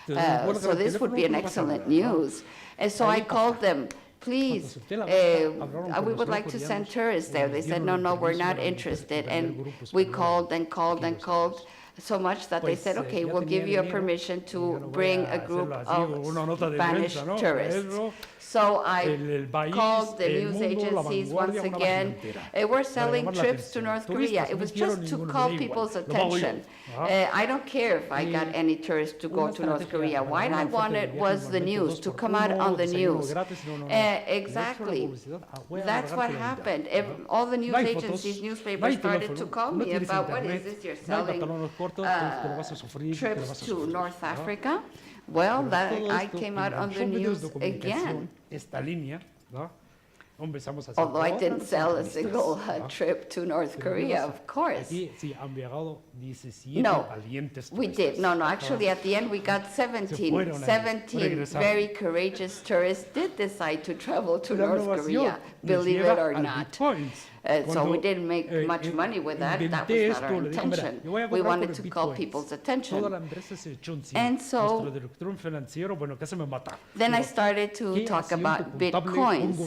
So this would be an excellent news. And so I called them, please, we would like to send tourists there. They said, no, we're not interested. And we called and called and called. so much that they said, okay, we'll give you a permission to bring a group of Spanish tourists. So I called the news agencies once again. We're selling trips to North Korea. It was just to call people's attention. I don't care if I got any tourists to go to North Korea. What I wanted was the news, to come out on the news. Exactly. That's what happened. All the news agencies, newspapers started to call me about, what is this you're selling? Trips to North Africa. Well, I came out on the news again. Although I didn't sell a single trip to North Korea, of course. No, we did. No, actually at the end we got 17 very courageous tourists did decide to travel to North Korea, believe it or not. So we didn't make much money with that. That was not our intention. We wanted to call people's attention. And so then I started to talk about Bitcoins.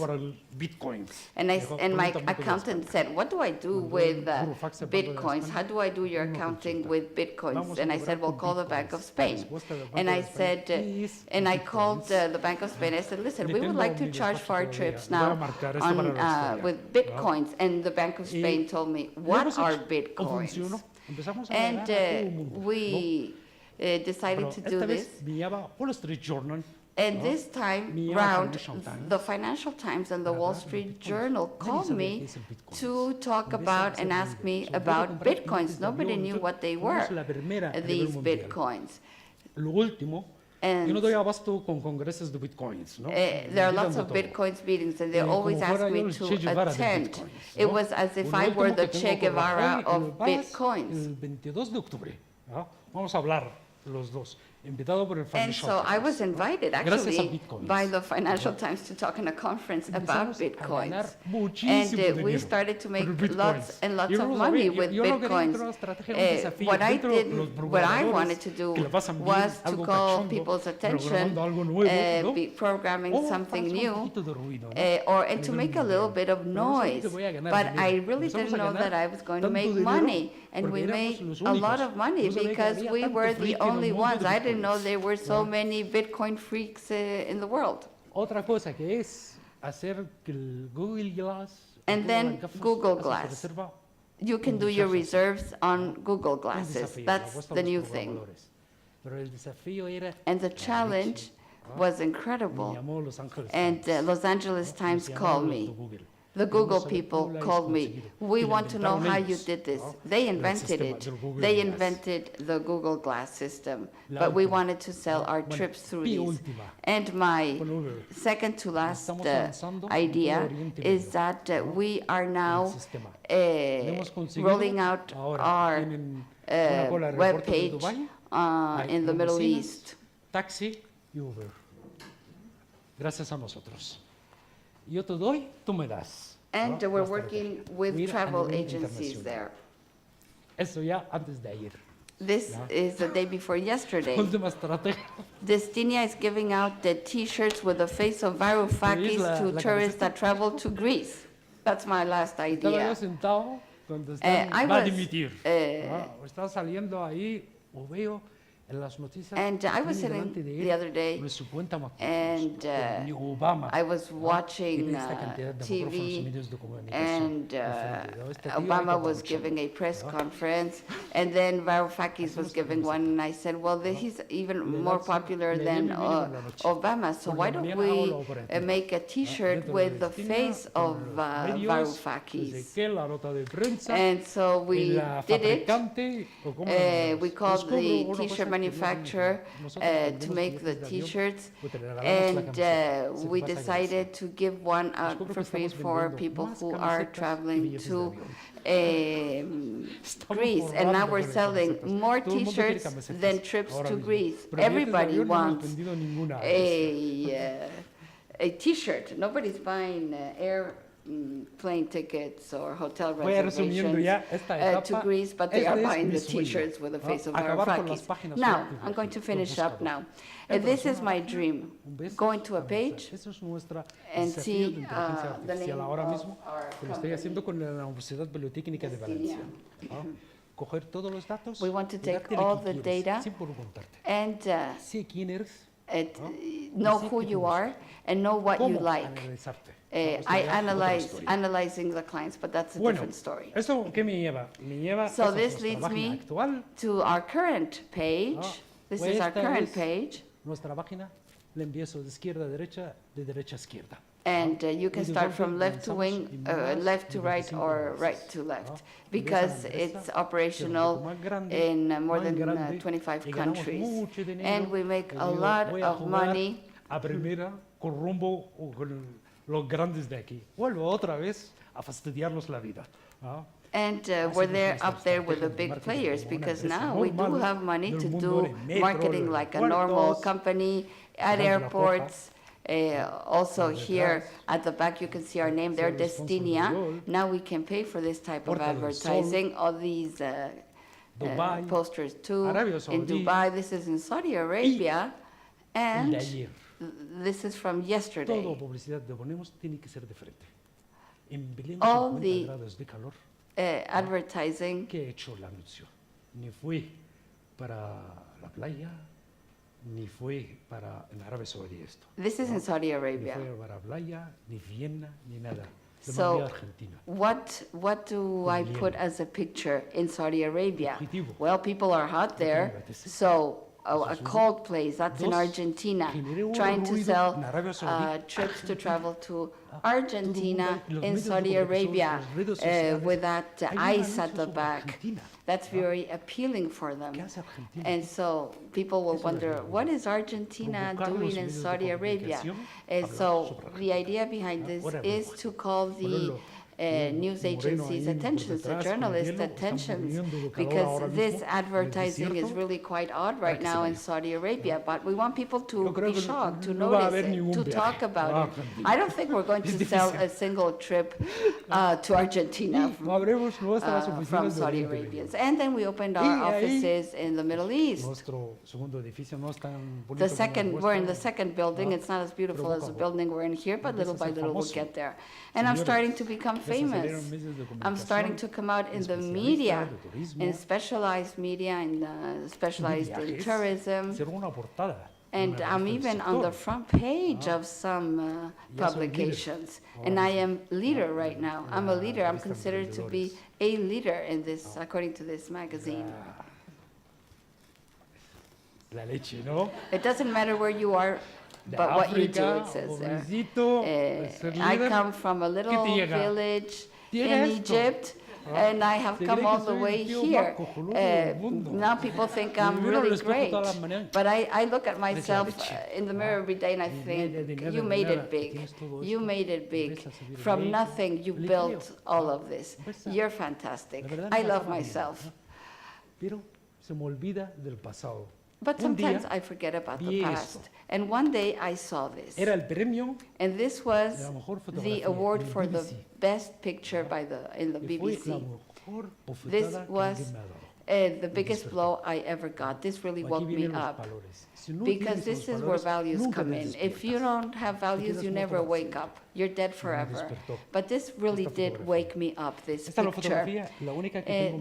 And my accountant said, what do I do with Bitcoins? How do I do your accounting with Bitcoins? And I said, well, call the Bank of Spain. And I said, and I called the Bank of Spain. I said, listen, we would like to charge for our trips now with Bitcoins. And the Bank of Spain told me, what are Bitcoins? And we decided to do this. And this time round, the Financial Times and the Wall Street Journal called me to talk about and ask me about Bitcoins. Nobody knew what they were, these Bitcoins. And there are lots of Bitcoins meetings, and they always ask me to attend. It was as if I were the Che Guevara of Bitcoins. And so I was invited, actually, by the Financial Times to talk in a conference about Bitcoins. And we started to make lots and lots of money with Bitcoins. What I wanted to do was to call people's attention, be programming something new, and to make a little bit of noise. But I really didn't know that I was going to make money. And we made a lot of money because we were the only ones. I didn't know there were so many Bitcoin freaks in the world. And then Google Glass. You can do your reserves on Google Glasses. That's the new thing. And the challenge was incredible. And Los Angeles Times called me. The Google people called me. We want to know how you did this. They invented it. They invented the Google Glass system, but we wanted to sell our trips through these. And my second to last idea is that we are now rolling out our web page in the Middle East. Taxi y Uber. Gracias a nosotros. Yo te doy, tú me das. And we're working with travel agencies there. Eso ya antes de ayer. This is the day before yesterday. Destinia is giving out the T-shirts with the face of Varoufakis to tourists that travel to Greece. That's my last idea. I was saliendo ahí, o veo. And I was sitting the other day, and I was watching TV, and Obama was giving a press conference, and then Varoufakis was giving one, and I said, well, he's even more popular than Obama, so why don't we make a T-shirt with the face of Varoufakis? And so we did it. We called the T-shirt manufacturer to make the T-shirts, and we decided to give one out for free for people who are traveling to Greece. And now we're selling more T-shirts than trips to Greece. Everybody wants a T-shirt. Nobody's buying plane tickets or hotel reservations to Greece, but they are buying the T-shirts with the face of Varoufakis. Now, I'm going to finish up now. This is my dream, going to a page and see the name of our company. coger todos los datos, We want to y take darte lo all que the quieres, data sin preguntarte. and Sé quién eres, know sé who qué te you gusta. are and know what you cómo like. analizarte. I analyzing the clients, but that's a Bueno, different story. ¿esto qué me lleva? Me lleva So esta es this nuestra leads página me actual. to our current page. This Pues is our esta current es page. Nuestra página la empiezo de izquierda a derecha, de derecha a izquierda. And you can start from left to Lanzamos wing, en left to más right, de 25 or right países. to left, Ves a la because empresa, it's es operational un poco más grande, in more más than grande, 25 y ganamos countries. mucho dinero, And we make y a digo, lot voy a of jugar money. a primera con rumbo o con los grandes de aquí. Vuelvo otra vez a fastidiarnos la vida. And we're there up there with the big players, because now we do have money to do marketing like a normal company at airports. Also here at the back you can see our name there, Destinia. Now we can pay for this type of advertising. All these posters too. In Dubai, this is in Saudi Arabia. And this is from yesterday. Toda publicidad que ponemos tiene que ser de frente. En Belén, All 50 the grados de calor. advertising. ¿Qué he hecho el anuncio? Ni fue para la playa, ni fue para en Arabia Saudí esto. This is in Saudi Ni Arabia. fue para playa, ni Viena, ni nada. Lo mandé a So Argentina. what do I put as a picture in Saudi Arabia? Objetivo. Well, people are hot there, so a cold place, that's in Argentina, trying to sell trips to travel to Argentina in Saudi Arabia with that ice at the back. That's very appealing for them. And so people will wonder, what is Argentina doing in Saudi Arabia? And so the idea behind this is to call the news agencies' attentions, the journalists' attentions, because this advertising is really quite odd right now in Saudi Arabia, but we want people to be shocked, to notice it, to talk about it. I don't think we're going to sell a single trip to Argentina from Saudi Arabians. And then we opened our offices in the Middle East. We're in the second building. It's not as beautiful as the building we're in here, but little by little we'll get there. And I'm starting to become famous. I'm starting to come out in the media, in specialized media, and specialized in tourism. And I'm even on the front page of some publications. And I am leader right now. I'm a leader. I'm considered to be a leader in this, according to this magazine. La leche, ¿no? It doesn't matter where you are, but what you do, it says there. I come from a little village in Egypt, and I have come all the way here. Now people think I'm really great, but I look at myself in the mirror every day and I think, you made it big. You made it big. From nothing, you built all of this. You're fantastic. I love myself. But sometimes I forget about the past. And one day I saw this. And this was the award for the best picture in the BBC. This was the biggest blow I ever got. This really woke me up. Because this is where values come in. If you don't have values, you never wake up. You're dead forever. But this really did wake me up, this picture.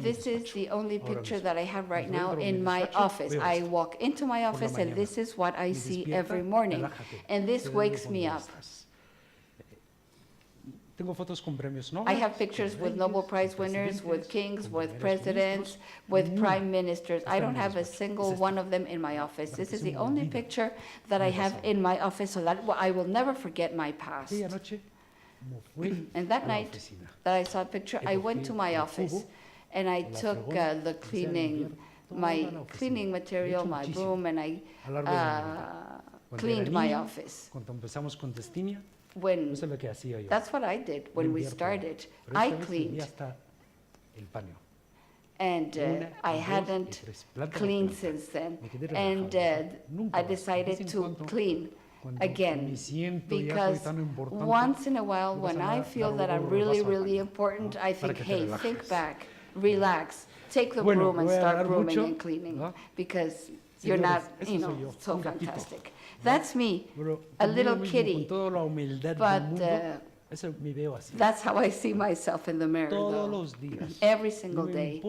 This is the only picture that I have right now in my office. I walk into my office and this is what I see every morning. And this wakes me up. I have pictures with Nobel Prize winners, with kings, with presidents, with prime ministers. I don't have a single one of them in my office. This is the only picture that I have in my office, so that I will never forget my past. And that night that I saw a picture, I went to my office and I took my cleaning material, my broom, and I cleaned my office. That's what I did when we started. I cleaned. And I hadn't cleaned since then. And I decided to clean again. Because once in a while, when I feel that I'm really, really important, I think, hey, think back, relax, take the broom and start brooming and cleaning. Because you're not, so fantastic. That's me, a little kitty, but that's how I see myself in the mirror, though. Every single day.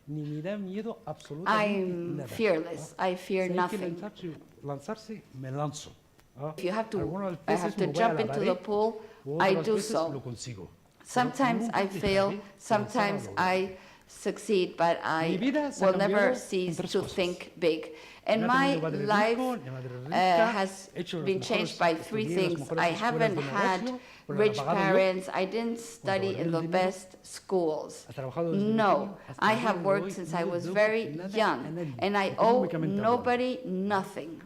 ni me da miedo absolutamente I'm nada. fearless. I fear Si hay que nothing. lanzarse, me lanzo. If you have to, Algunas I have veces to me voy a jump la into the pared, pool, u I otras do veces so. lo consigo. Sometimes Nunca I fail, dejaré de sometimes pensar a lograr. I succeed, but Mi I vida se ha will never cambiado en cease tres to cosas. think big. And No he my tenido padre life rico, ni madre rica, has he hecho las been mejores- changed by three estudié en las things. mejores I escuelas haven't de had negocio, pero rich la he pagado yo. parents. I didn't study gané in el the dinero, best schools. ha trabajado desde No, pequeño hasta I el día have de worked hoy, since no I le was debo very nada a young, nadie, and I owe económicamente hablando. nobody nothing.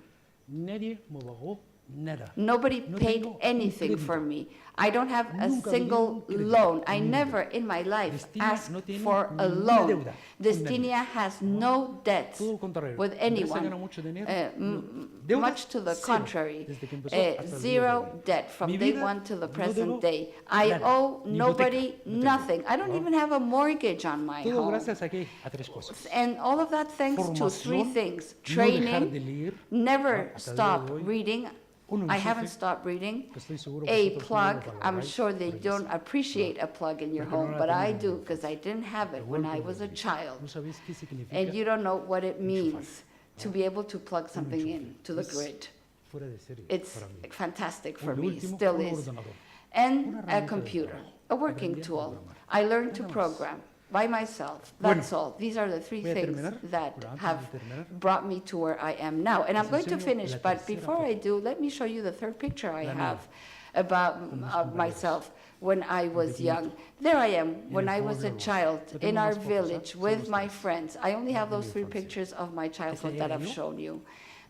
Nadie me pagó nada. Nobody No paid tengo un anything crédito. for me. I don't have a Nunca me single dieron un crédito loan. I en mi vida. never in my life Destinia asked no tiene for a ninguna loan. deuda con Destinia has no debts Todo lo contrario. with La empresa anyone. gana mucho dinero. Much Deudas, to the cero, contrary. desde que empezó hasta el día de Zero hoy. debt from Mi day vida one to the no present debo day. I nada, owe ni nobody hipoteca no tengo, nothing. I don't ¿no? even have a mortgage on my Todo home. gracias a, ¿qué? A tres cosas. And all of that thanks to three Formación, things. no dejar de Training, leer, never hasta el día stop de hoy. reading. Un I haven't enchufe, stopped reading. que estoy seguro que A vosotros no plug, lo I'm valoráis, sure they pero ya don't sé. appreciate a plug in your Porque no home, la but I tenemos do en because I didn't have it Lo when vuelvo I a was a decir. child. No sabéis qué significa And you don't know what it means enchufar, to be able to plug something in to the Es grid. fuera de serie It's para mí. fantastic for Lo me, último, still un is. ordenador. And Una a herramienta de computer, trabajo. a working Aprendí a tool. programar. I learned to Nada más. program by myself. Bueno, That's all. These are the three voy a things terminar, that pero antes have de terminar, brought me to where I am now. And I'm les going to enseño finish, la but tercera before I foto. do, let me show you the third picture I La mía. have about Con mis compañeros. myself when I was pequeñito. young. There I am when el I was a pueblo. child No tengo in our más fotos, village Son with los my tres. friends. I only have de those mi three infancia. pictures of my childhood Ese that era I've yo. shown you.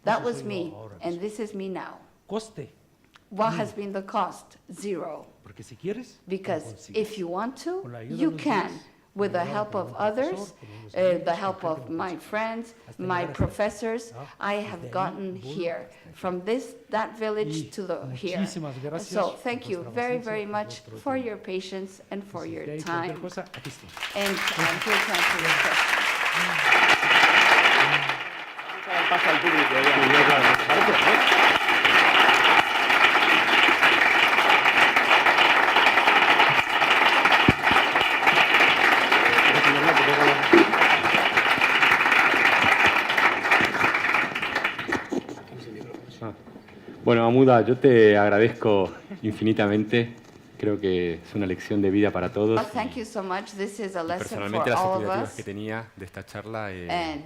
That Ese was soy yo me, ahora and mismo. this is me now. Coste, What has been the cost? Zero. porque si quieres, lo Because consigues. if you want to, Con la ayuda de you los can, demás, with the con la help ayuda of de un profesor, others, con unos the amigos, help con of gente my que friends, hasta my llegar hasta aquí. professors, ¿Ah? I Desde have ahí gotten voy here, hasta aquí. from that village Y to the here. muchísimas gracias So por thank you vuestra very, paciencia, very por much vuestro for tiempo. your patience and for Si your hay cualquier time. cosa, aquí estoy. And I'm here to answer your questions. Pasa al público, ya. Bueno, Amuda, yo te agradezco infinitamente. Creo que es una lección de vida para todos. Well, thank you so much. This is a Y lesson personalmente for las all of expectativas us. que tenía de esta charla And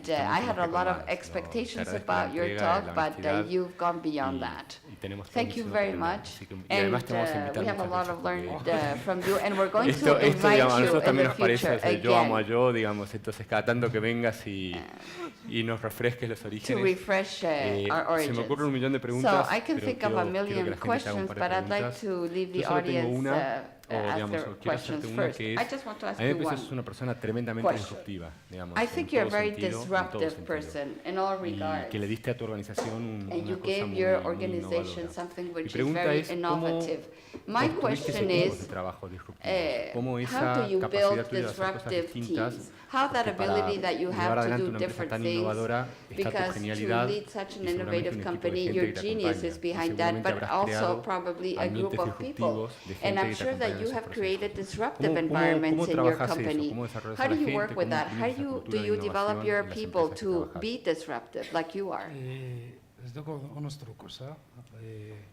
están I mucho had más a que lot of colmadas. expectations Te agradezco la about your entrega, talk, la but honestidad, you've gone beyond that. y tenemos todo Thank you muchísimo very que aprender. much. Así que- y And además te vamos a invitar we have a muchas lot veces of learned porque from you, and we're going esto, to invite digamos, a you nosotros in también the nos parece future el yo amo a again yo, digamos, entonces cada tanto que vengas y nos refresques los to orígenes. refresh our Se me ocurren un origins. millón de preguntas, So I can pero think of a quiero que million la gente te haga un questions, par de but I'd like preguntas. to leave the Yo solo tengo audience una, o ask digamos, their o quiero questions hacerte una first. que I es, just want to ask a mí me you parece one. que sos una persona tremendamente question. disruptiva, digamos, I en think you're a todo very sentido, en todo disruptive sentido. person in all Y regards. que le diste a tu organización And una you cosa gave muy, your muy organization innovadora. something Mi which is pregunta very es, ¿cómo innovative. My construiste question equipos de is, trabajo disruptivos? ¿Cómo how esa do you capacidad build tuya de hacer cosas disruptive distintas? teams? How that Porque para ability that you llevar have to adelante do una empresa different tan things, innovadora está tu because to genialidad lead such an y seguramente un innovative equipo de company, gente your que te genius acompaña. is Y behind that, seguramente but habrás also creado probably a group ambientes of people. disruptivos de And gente I'm que te sure that acompaña en you esos have created procesos. disruptive ¿Cómo environments in your trabajas eso? company? ¿Cómo desarrollas How a do la you gente? work with ¿Cómo that? How implementas esa cultura do de you develop innovación your en las people empresas que to trabajas? be disruptive like you are? Les tengo unos trucos.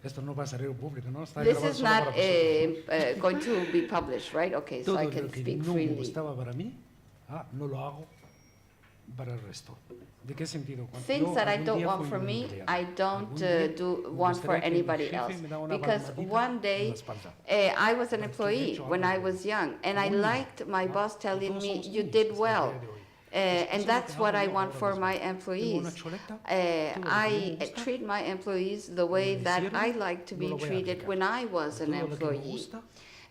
Esto no va a salir público, ¿no? Está This grabado is solo para not vosotros. going to be published, right? Okay, so Todo I lo can que speak no me freely. gustaba para mí, no lo hago para el resto. ¿De qué sentido? Cuando Things yo that I algún don't día want fui for un me, empleado, I don't algún día do me want for gustaría que mi anybody jefe else. me daba una Because palmadita one en la day espalda. I was an Porque he employee hecho when algo I bien. was young, and I Algún día, liked my boss telling todos me, somos you niños did hasta el well. día de hoy. And Eso es lo that's que what hago I yo want ahora for mismo. my Tengo una employees. choleta, todo lo que no I me gusta, treat my employees the way me that hicieron, I like to no be lo voy a treated aplicar. when I was an Todo lo que me employee. gusta,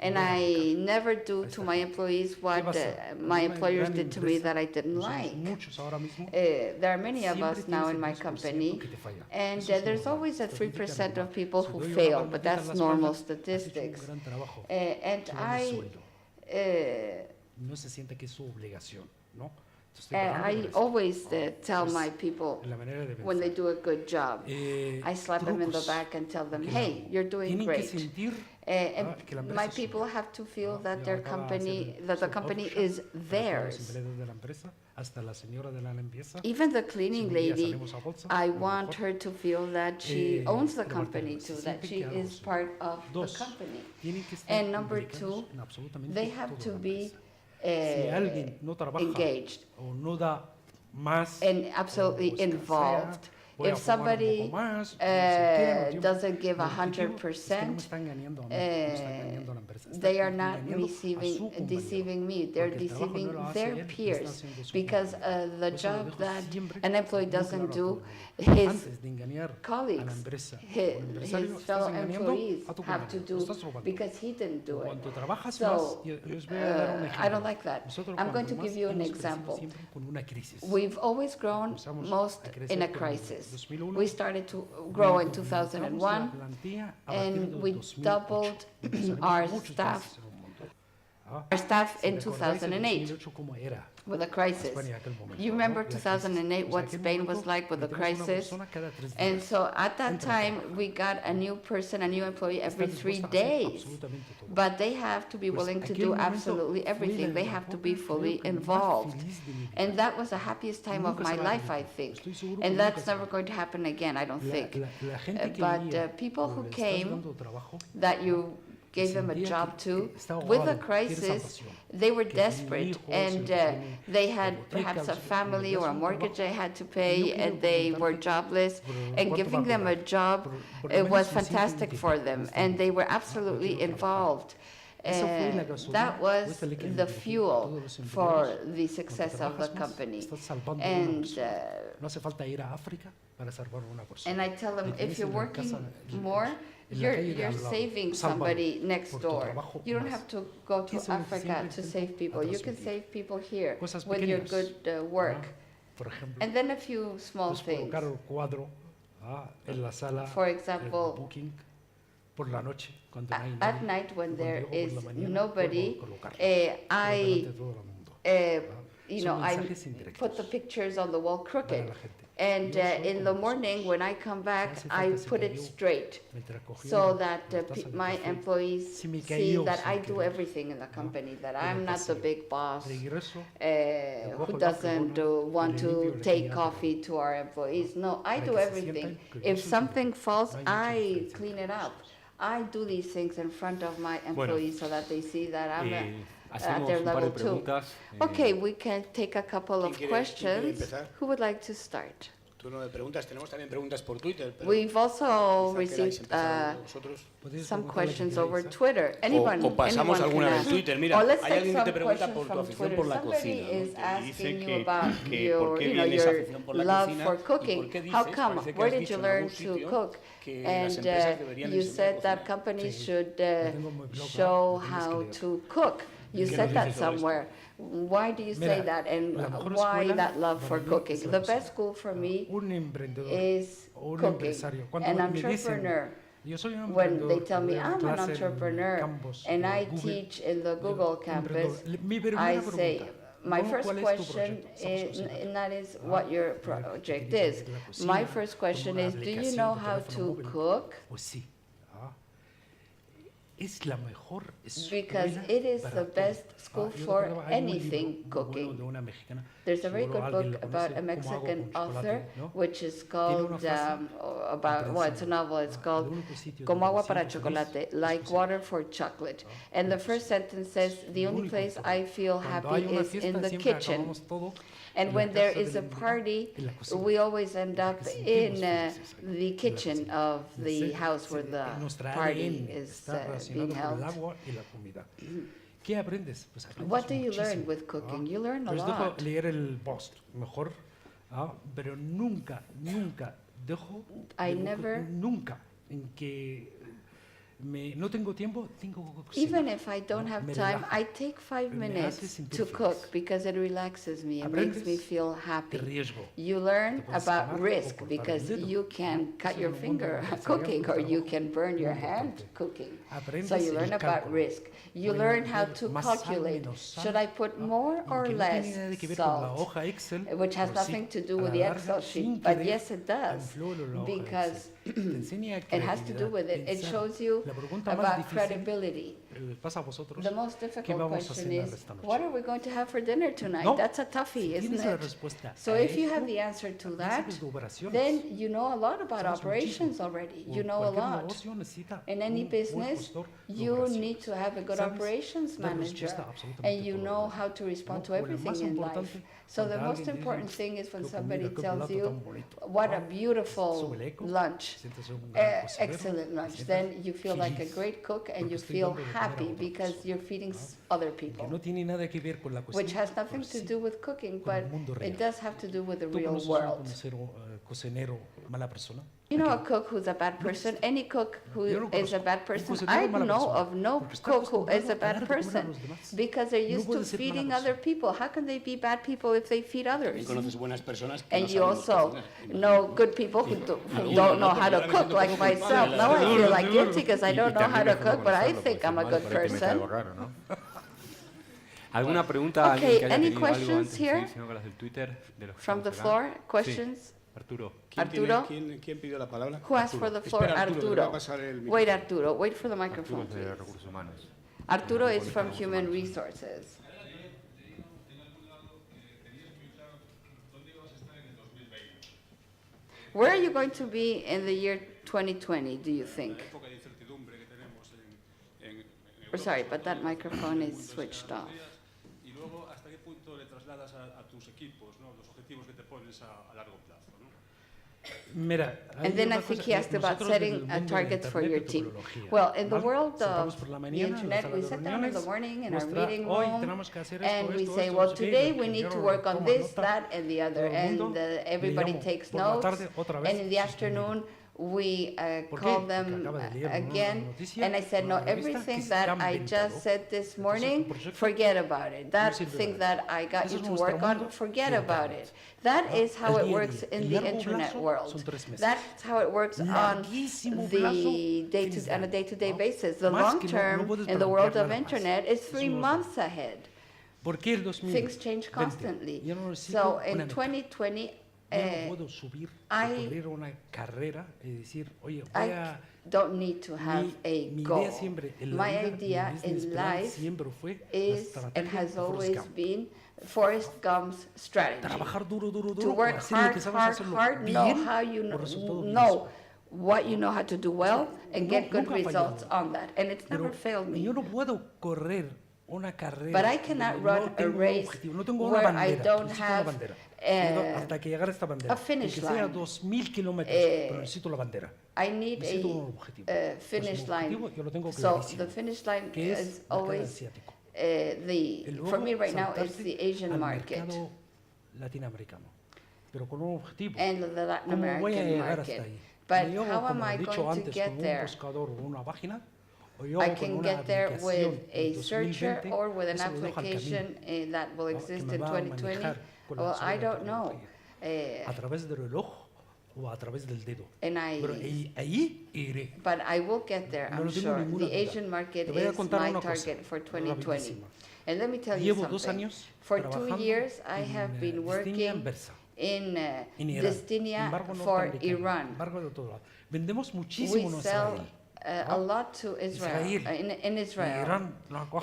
And lo voy a I aplicar. never do Ahí to está. my employees what vas a- my una employers gran did to me empresa, that I didn't somos like. muchos ahora mismo, There are many of siempre us now tienes in my el 3% company, que te falla. and Eso es there's normal, always a estadística 3% normal. of people Si who doy una fail, palmadita but en that's la normal espalda, has hecho un statistics. gran trabajo. And Te dan el I sueldo. No se siente que es su obligación, ¿no? Te estoy pagando por I esto. always tell Es my people la manera de when they pensar. do a good job, I slap them in the Trucos back and tell them, que hey, hago. you're doing Tienen que great. sentir que la And empresa my es people suya. have to feel ¿no? that Yo their acabo de company, hacer that the su company workshop is para todos los theirs. empleados de la empresa, hasta la señora de la limpieza. Even the Si cleaning un día lady, salimos a bolsa, I a lo want mejor. her to feel that she owns the Pero company se too, that sienten she que algo is son. part of the Dos, company. tienen que estar And number implicados two, en absolutamente they have todo to la be empresa. Si alguien no trabaja engaged o no da más and o absolutely escasea, involved. voy a If fumar un poco somebody más, no sé qué, no tiempo. doesn't give Mi objetivo es que no me 100%, están engañando a mí, no están engañando a la empresa, están they are not engañando a su compañero. deceiving me. They're Porque el trabajo no deceiving lo hace their él, lo está peers haciendo su because compañero. the Por eso lo job dejo that siempre an employee muy doesn't claro a do, todo el his Antes de engañar a la colleagues, empresa o al his empresario, estás fellow engañando employees a tu have to compañero, lo do estás robando. because he didn't do it. Cuando trabajas más, So y os voy a dar un ejemplo. I don't like that. Nosotros I'm going cuanto to más give you an hemos crecido example. siempre con una crisis. We've always grown Empezamos most a crecer in a con crisis. 2001, We started to grow in Aumentamos la 2001, plantilla a partir and del we 2008. doubled Empezaremos our muchos staff países en un mundo. our staff Si in recordáis el 2008 2008 cómo era with a crisis. España en aquel momento, You ¿no? remember La crisis. 2008, Pues what aquel Spain momento was like with the metemos una crisis? persona cada 3 And días. so at that Entra a time, trabajar. we got a new person, a new employee every Está 3 dispuesta a hacer days. absolutamente todo. But they have to be Pues willing to aquel do momento absolutely fue everything. la They have to be época, fully creo que más involved. feliz de mi vida. And that was the happiest time of Nunca my se va a life, I repetir. think. Estoy seguro que And nunca that's se va a never going to happen again, I don't think. La gente que But venía, people o who le estás came dando trabajo, that you gave them a sentía job que to, está with the ahogado, tiene esa crisis, pasión. they were Que tiene desperate hijos, and tiene they had hipotecas, perhaps a y family le or das a un mortgage trabajo. they had to Y yo pay quiero and they were preguntarte jobless, por and cuánto va giving a them a cobrar. job Por lo menos was me siento fantastic for identificado them con este and they were mundo. absolutely Quiero trabajar. involved. Esa fue la gasolina, That was esta es la que the alimentó a fuel todos los empleados. for the Cuando success of the trabajas más, company. estás salvando a una And persona. No hace falta ir a África para salvar a una persona. and I tell them, Le tienes if you're en la working casa, more, en la calle de you're al lado. saving Sálvalo somebody next por tu door. trabajo You don't más. have to go to Eso es lo que Africa siempre to intento save people. You can transmitir. save people here Cosas with your pequeñas, good work. Por ejemplo, And then a few small puedes things. colocar el cuadro en la sala For de example, booking por la noche cuando no hay At nadie. night when Cuando there llego por is la mañana, nobody, puedo colocarlo, I, delante de todo el mundo. you Son know, I mensajes put the indirectos pictures on the wall para crooked. la gente. And Yo soy in the como morning, vosotros. when I come back, hace I falta se put it cayó, straight mientras cogía so la that taza de my café. employees Si me see cayó that sin I do querer, everything in the company, that en I'm el not the pasillo. big boss Regreso, who cojo la doesn't fregona, want le limpio, to le take cambio coffee to our employees. No, I para do que se everything. sientan que yo If soy su something líder. falls, No hay mucha I diferencia clean entre it up. nosotros. I do these things in front of my employees so that they see that I'm at hacemos their un par de level too. preguntas. Okay, we can take a couple of ¿Quién quiere questions. empezar? Who would like to start? Turno de preguntas. Tenemos también preguntas por Twitter. Pero We've also quizá queráis received empezar vosotros. Podéis some preguntar lo que questions queráis, over ¿eh? Twitter. Anyone, O pasamos anyone alguna can vez ask. Twitter. Mira, Or let's hay take alguien que te some pregunta questions por tu from afición Twitter. por la Somebody cocina, ¿no? is Y dice asking you que about por your, qué you know, viene esa your afición por la love cocina for y por cooking. qué How dices, come? parece que Where has did dicho you en learn algún to sitio cook? que las And empresas deberían you enseñar a said that cocinar. companies Sí. should Lo tengo en mi blog, show lo tienes que how leer. to cook. You ¿Qué said nos that dices sobre esto? somewhere. Why do you say Mira, that? And la mejor why escuela that love for para mí cooking? es la The cocina. best school for me Un emprendedor is o un cooking. empresario. Cuando An me dicen, entrepreneur. yo soy un When emprendedor, they tell me doy I'm an clase en entrepreneur campus and de I Google, teach in the digo, Google campus, emprendedor. Mi primera I say, pregunta, my no, first ¿cuál es tu question proyecto? ¿Sabes is, cocinar? and that is Ah, what your mira, que project te is. dice la cocina, My first como question la is, do you aplicación know de how teléfono to móvil. cook? Pues sí. Ah. Es la mejor Because escuela it is para the todo. best school Yo for recuerdo, hay un libro anything muy bueno cooking. de una mexicana, There's a very seguro good alguien book la about conoce, a Cómo hago Mexican con author, chocolate, ¿no? which is Tiene called, una frase about, well, it's a novel, it's el called único sitio Como donde agua me para siento chocolate, feliz es like cocinar. water for chocolate. And the first sentence says, the El only único place lugar. I feel Cuando happy hay una is fiesta, in the siempre kitchen. acabamos todo And en when la there casa is del a invitado, party, en la cocina. we always end up Porque in sentimos felices ahí, the en la kitchen cocina. of the house where the Nuestra party ADN is está being relacionado con el held. agua y la comida. ¿Qué aprendes? Pues aprendes What do you muchísimo, learn with cooking? You learn a Os dejo lot. leer el post mejor, pero nunca, nunca dejo, I de never- nunca en que no tengo tiempo, tengo que cocinar. Even if I don't have Me time, relaja. I take 5 Me hace minutes sentir to feliz. cook because it relaxes me and makes me Aprendes feel de happy. riesgo. You learn Te puedes about quemar o risk cortar el because dedo. you can cut Eso your en el mundo finger empresarial, cooking pues, or you trabajo can burn your muy hand importante. cooking. aprendes So you el learn about cálculo. risk. You Voy a learn how ver to más sal, calculate. menos sal, Should I put more or que no less tiene nada que ver con la salt? hoja Excel, Which has pero sí, nothing to do a with la the larga, Excel sin sheet, but querer, yes it does, influye la hoja because Excel. Te enseña it has to do creatividad, with it. It pensar. shows you La pregunta más about difícil, credibility. pasa a vosotros, The most ¿qué difficult vamos a question cenar is, esta noche? what are we going to have for dinner tonight? No, That's a toughie, si isn't tienes la it? respuesta So a if you esto, have the answer to ya that, sabes de operaciones. then you know a lot about Sabes operations muchísimo. already. You know a Cualquier lot. negocio necesita In any un buen business, gestor de you operaciones. need to have a good Sabes operations dar manager, respuesta a absolutamente and you todo. know how to respond to No, lo everything más in importante life. So the cuando most alguien important dice, thing is when "Qué somebody comida, qué tells plato you, tan bonito". what a Sube beautiful el eco, lunch, sientes un gran cocinero, excellent lunch, sientes then you feel like a feliz, great cook and porque you estoy feel dando de comer a happy otra because persona. you're feeding other Que people, no tiene nada que ver con la which cocina, has nothing pero to sí do with cooking, con el but mundo real. it does have to do with the ¿Tú real conoces un world. cocinero mala persona? You know a Aquel. cook who's a bad person? Any cook who Yo no is a conozco bad un person? cocinero I mala know persona, of no porque está cook who is a acostumbrado a bad dar de comer a person los demás. because they're No used puede to ser mala feeding persona. other people. How can they be bad people if they feed También others? conoces buenas personas que And no you saben also cocinar. know good people who Algunos, don't know ¿no? how Porque to ahora me cook siento un like poco culpable myself. de Now I la- feel like guilty because I Y don't know how también to mejor cook, but I conocerlo, think porque I'm a mal good por ahí te mete algo person. raro, ¿no? ¿Alguna pregunta? Okay, ¿Alguien que haya any tenido algo questions antes de here? seguir, sino con las del Twitter, de los que From the estamos acá? floor, questions? Sí, Arturo. Arturo? ¿Quién pidió la palabra? Who asked for the floor? Espera, Arturo, le voy a Arturo. pasar el Wait, micrófono. Arturo. Wait for the Arturo microphone, es de please. Recursos Humanos. Arturo is Recursos from Humanos. Human Resources. Where are you going to be in the year 2020, do you think? We're sorry, but that microphone is switched off. Y luego, ¿hasta qué punto le trasladas a tus equipos, ¿no? Los objetivos que te pones a largo plazo, ¿no? Mira, And then I think he asked about setting targets for your team. Well, in the world of the internet, we sit down in the morning in our meeting room and we say, well, today we need to work on this, that, and the other. And everybody takes notes. And in the afternoon, we call them again, and I said, no, everything that I just said this morning, forget about it. That thing that I got you to work on, forget about it. That is how it works in the internet world. That's how it works on a day-to-day basis. The long term in the world of internet is 3 months ahead. Things change constantly. So in 2020, I don't need to have a goal. My idea in life is and has always been Forrest Gump's strategy. To work hard, know how you know what you know how to do well and get good results on that. And it's never failed me. But I cannot run a race where I don't have a finish line. I need a finish line. So the finish line is always for me right now, it's the Asian market and the Latin American market. But how am I going to get there? I can get there with a searcher or with an application that will exist in 2020. Well, I don't know. But I will get there, I'm sure. The Asian market is my target for 2020. And let me tell you something. For 2 years, I have been working in Destinia for Iran. We sell a lot to Israel, in Israel.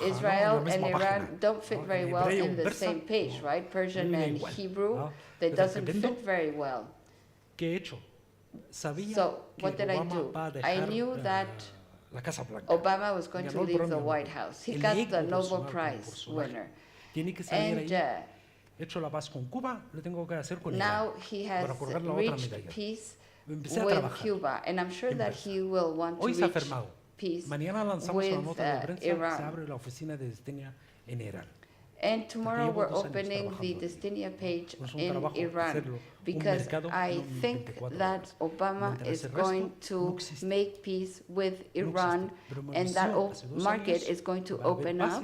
Israel and Iran don't fit very well in the same page, right? Persian and Hebrew, that doesn't fit very well. So what did I do? I knew that Obama was going to leave the White House. He got the Nobel Prize winner. And now he has reached peace with Cuba, and I'm sure that he will want to reach peace with Iran. And tomorrow we're opening the Destinia page in Iran because I think that Obama is going to make peace with Iran and that market is going to open up.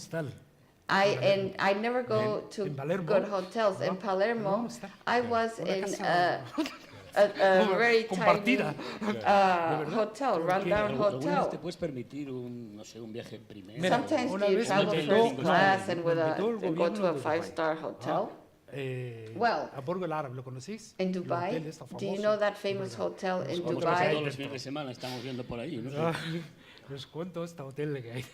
hostal. I never go to en Palermo, good hotels. In no, Palermo, no, está. I was Una in casa- a very tiny compartida. hotel, rundown ¿Alguna vez te hotel. puedes permitir un, no sé, un viaje primero? Mira, Sometimes una do you vez travel me first invitó- class and with me invitó el go to gobierno a de Dubái. five-star hotel? Well, A Borgo el Árabe, ¿lo conocéis? In El Dubai, hotel está do you famoso. know that famous hotel in Nosotros Dubai? todos los fines de semana estamos viendo por ahí, ¿no? Ah, les cuento este hotel que hay.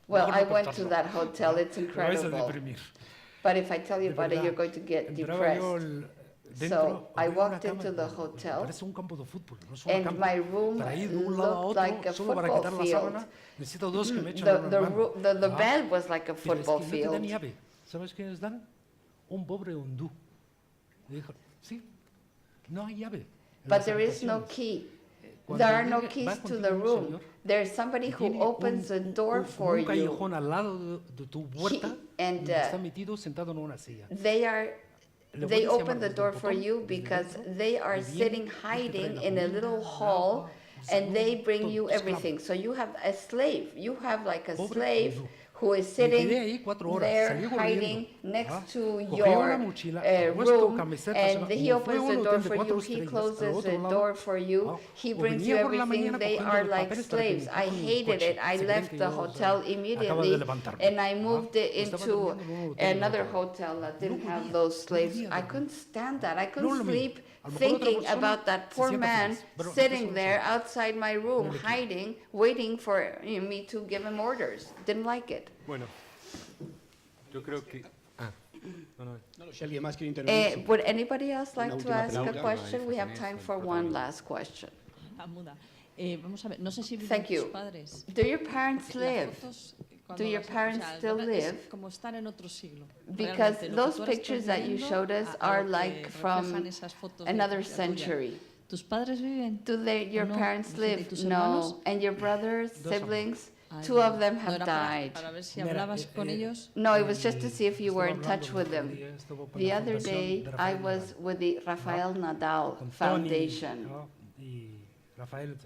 Well, Mejor I no went to contarlo. that hotel. It's Me vais a incredible. deprimir. But if I tell you De about it, verdad. you're going to get Entraba yo depressed. dentro, So I había una walked cama into the que hotel, parece un campo de fútbol, no es una and cama. my room Para ir de un lado a looked otro, like a solo para football quitar la field. sábana, necesito dos que me echen The, una the, mano. ro- the Ah, bed was like a pero es football que no te dan field. llave. ¿Sabes qué les dan? Un pobre hindú. Y dijo, sí, no hay llave. en But las there is no habitaciones. key. Cuando There are no llegue, keys va to contigo the un room. señor There's somebody que who tiene opens the door for un you. callejón al lado de tu puerta, and, donde está metido sentado en una silla. They Le they puedes open llamar the desde door el for botón, you desde because dentro, they are y viene sitting y te trae hiding la in a comida, little el hall, agua, el and they salud, bring todo, you esclavo. everything. So you have a slave. You have like a Pobre slave hindú. who is Me sitting quedé ahí 4 horas, there salí corriendo. hiding next Ah, to cogí your una mochila, puesto room, camisetas, and he como fue opens un the hotel door de for 4 you. He estrellas, al closes otro the lado, door for you. ah, He o brings you venía por la everything. mañana They cogiendo are los like papeles para que me slaves. I cojan un hated coche. it. I Se creen left que the yo, o sea, hotel acabo de immediately, levantarme. and I moved it Estaba into durmiendo en un hotel another otro. hotel that didn't No have podía, those no slaves. podía I dormir. couldn't stand that. I No couldn't lo mismo. sleep A lo mejor otra thinking persona about that se poor sienta man feliz, pero sitting eso no there sé. outside my room, No le quiero. hiding, waiting for me to give him orders. Didn't like it. Bueno, yo creo que... Ah, no. No lo sé, ¿alguien más quiere intervenir? Would anybody else like to última ask a pregunta. question? We have time for one last question. Amuda, vamos a ver, no sé si viven Thank tus you. padres. Do your parents Las live? fotos, Do your parents still es live? como estar en otro siglo. Because Realmente, lo que those tú ahora pictures estás that you viviendo showed us a are lo que like reflejan from esas fotos de another la tuya. century. ¿Tus padres viven? Do your No. parents ¿Y live? tus hermanos? No. And your brothers, Dos siblings? Ay, Two of them no have era died. para ver si Mira, hablabas con ellos. No, it was just to see if you were in Estaba touch hablando with el them. otro día, estuvo con The la other fundación day, de I Rafael was Nadal, with the Rafael Nadal con Tony, Foundation. ¿no? Y Rafael,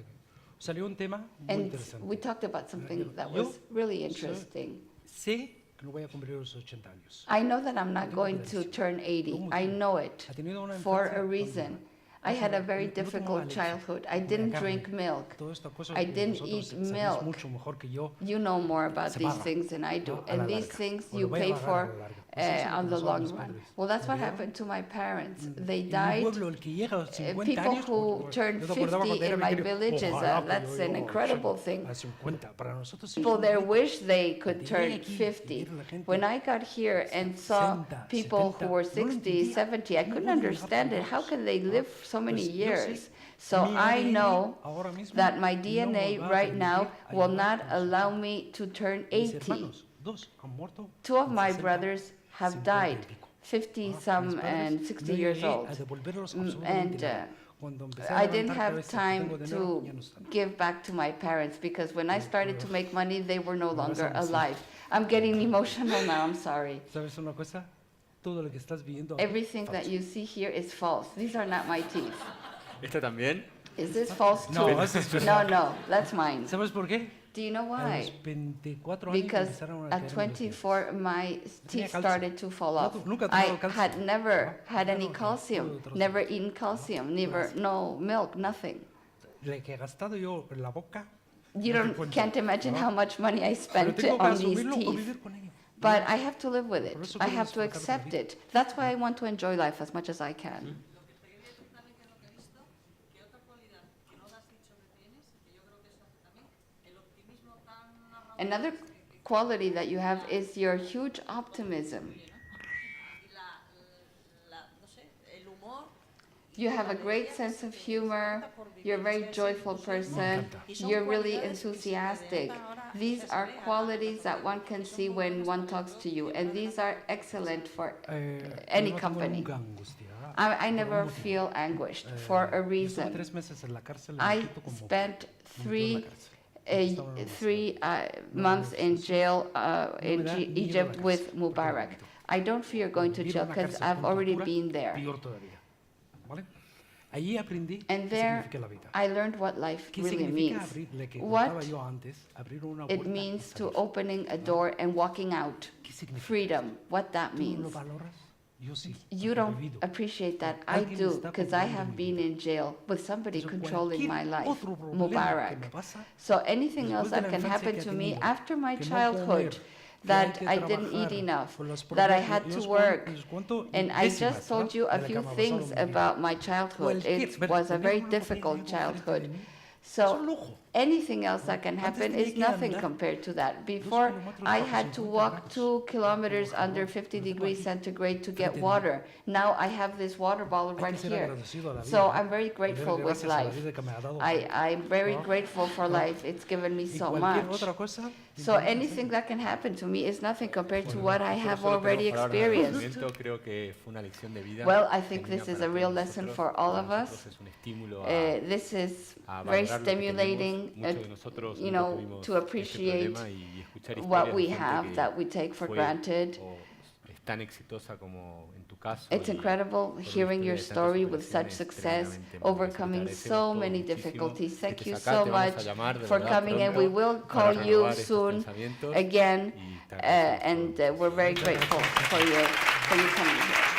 salió un tema muy And interesante. we talked about something that Yo was really interesting. Sé que no voy a cumplir los 80 años. I know that I'm not going to turn 80. I know it Ha tenido una for infancia a donde reason. I had a very no tomaba difficult leche, childhood. I comía didn't carne, drink milk. todas estas cosas I que didn't vosotros eat sabéis milk. mucho mejor que yo. You know more about Se these paga, things than I do. ¿no? A And la these larga. things O lo you voy a pay pagar a for la larga. Eso es lo on que the pasaban long mis run. padres. Well, that's what Pero yo, happened to my parents. They en mi died. pueblo, el que llega a los 50 People años, who pues, turn yo te acordaba 50 cuando era in my pequeño, village is ojalá que that's yo an incredible thing. a 50. Para nosotros es People un there rico. wish they could Llegué turn aquí y 50. ver la gente When I got here and saw 60, people who were 70, no lo 60, entendía. 70, I ¿Cómo couldn't pueden dejar understand it. tan How lejos? can they live so many Pues yo sé, years? So mi I ADN know ahora mismo that my no DNA me va a right now permitir will ayudar not a los allow otros. me to turn Mis 80. hermanos, dos han muerto. Two of con my 60, brothers have 50 y died, pico. 50 Mis some padres and 60 no years llegué old. a devolverlos And absolutamente nada. Cuando empecé a I didn't levantar have cabeza, que time tengo dinero, to ya no están. give back to my parents because when I started to make money, they were no Me vas a longer decir. alive. I'm getting emotional now, I'm sorry. ¿Sabes una cosa? Todo lo que estás viendo aquí, Everything that falso. you see here is false. These are not my teeth. ¿Esta también? Is this false too? No, eso es No, no, that's mine. ¿Sabes por qué? Do you know A los why? 24 años Because empezaron a at caerme los dientes. 24, my teeth calcio. started to fall off. Nunca he I tomado calcio. had never had any Nunca, calcium, otros never eaten calcium, never, no milk, nothing. Lo que he gastado yo en la boca, You no te cuento. can't imagine how much money I Pero spent tengo que on these asumirlo o teeth. vivir con ello. But I have to live with it. Por eso I quiero have to disfrutar de la accept vida. it. That's why I want to enjoy life as much as I can. Another quality that you have is your huge optimism. You have a great sense of humor. You're a very joyful person. You're really enthusiastic. These are qualities that one can see when one talks to you, and these are excellent for any no tengo company. nunca angustia. I never feel anguished for a Yo estuve reason. 3 meses en la cárcel en I Egipto como spent como yo en la cárcel. three months in jail in da miedo Egypt la with cárcel, Mubarak. porque I don't fear going to vivir jail en una because cárcel I've con already tortura, been there. peor todavía. ¿Vale? Allí aprendí And qué there, significa la vida. I learned what life ¿Qué really significa means. abrir, lo que What contaba yo antes, abrir una it puerta y means to salir? opening a door and walking out. ¿Qué significa? Freedom, what that ¿Tú lo means. valoras? Yo sí, You porque he don't vivido. appreciate that. I Alguien do, está because I controlando have mi been vida. in jail with somebody Entonces, controlling my cualquier life, otro problema que Mubarak. me pasa, So anything else después de that la can infancia happen que he to me tenido, after my que no childhood, comer, que hay that que I didn't eat trabajar, enough, con los that I problemas, had yo to os work. cuento And I décimas, just told ¿verdad? you a de la que few me ha pasado things en mi vida. about my childhood. It was a tener very una botella de difficult agua enfrente de childhood. mí, es un So lujo. anything else that can Antes happen tenía is que nothing andar compared to that. Before, kilómetros I bajo had to 50 walk grados, 2 kilometers con el under jabón, 50 lo tengo degrees aquí, centigrade to frente get de mí. water. Now I have this water bottle Hay right que ser here. agradecido a la So vida, I'm very grateful darle with gracias a la life. vida que me ha dado. I'm very ¿no? grateful for ¿no? life. It's given me Y so cualquier much. otra cosa, So bienvenido anything siempre. that can happen to me is nothing compared to what I have Solo already tenemos palabras de experienced. agradecimiento. Creo que fue una lección de vida. Well, I think genuina this is para a real todos lesson nosotros. for all Para of us. nosotros es un estímulo This is a very valorar lo que stimulating, tenemos. Muchos de nosotros you nunca know, tuvimos to este appreciate problema y escuchar what historias we de gente have que that we take for fue granted. o es tan exitosa como en tu caso. It's y incredible por una hearing your historia de tantas story with such superaciones success, tremendamente magnífica. Te overcoming agradecemos so todo many muchísimo difficulties. que Thank you estés acá. so Te vamos a much llamar de for verdad coming, and we pronto will para call you renovar estos soon pensamientos again, y te agradecemos todo and we're very grateful for you coming here.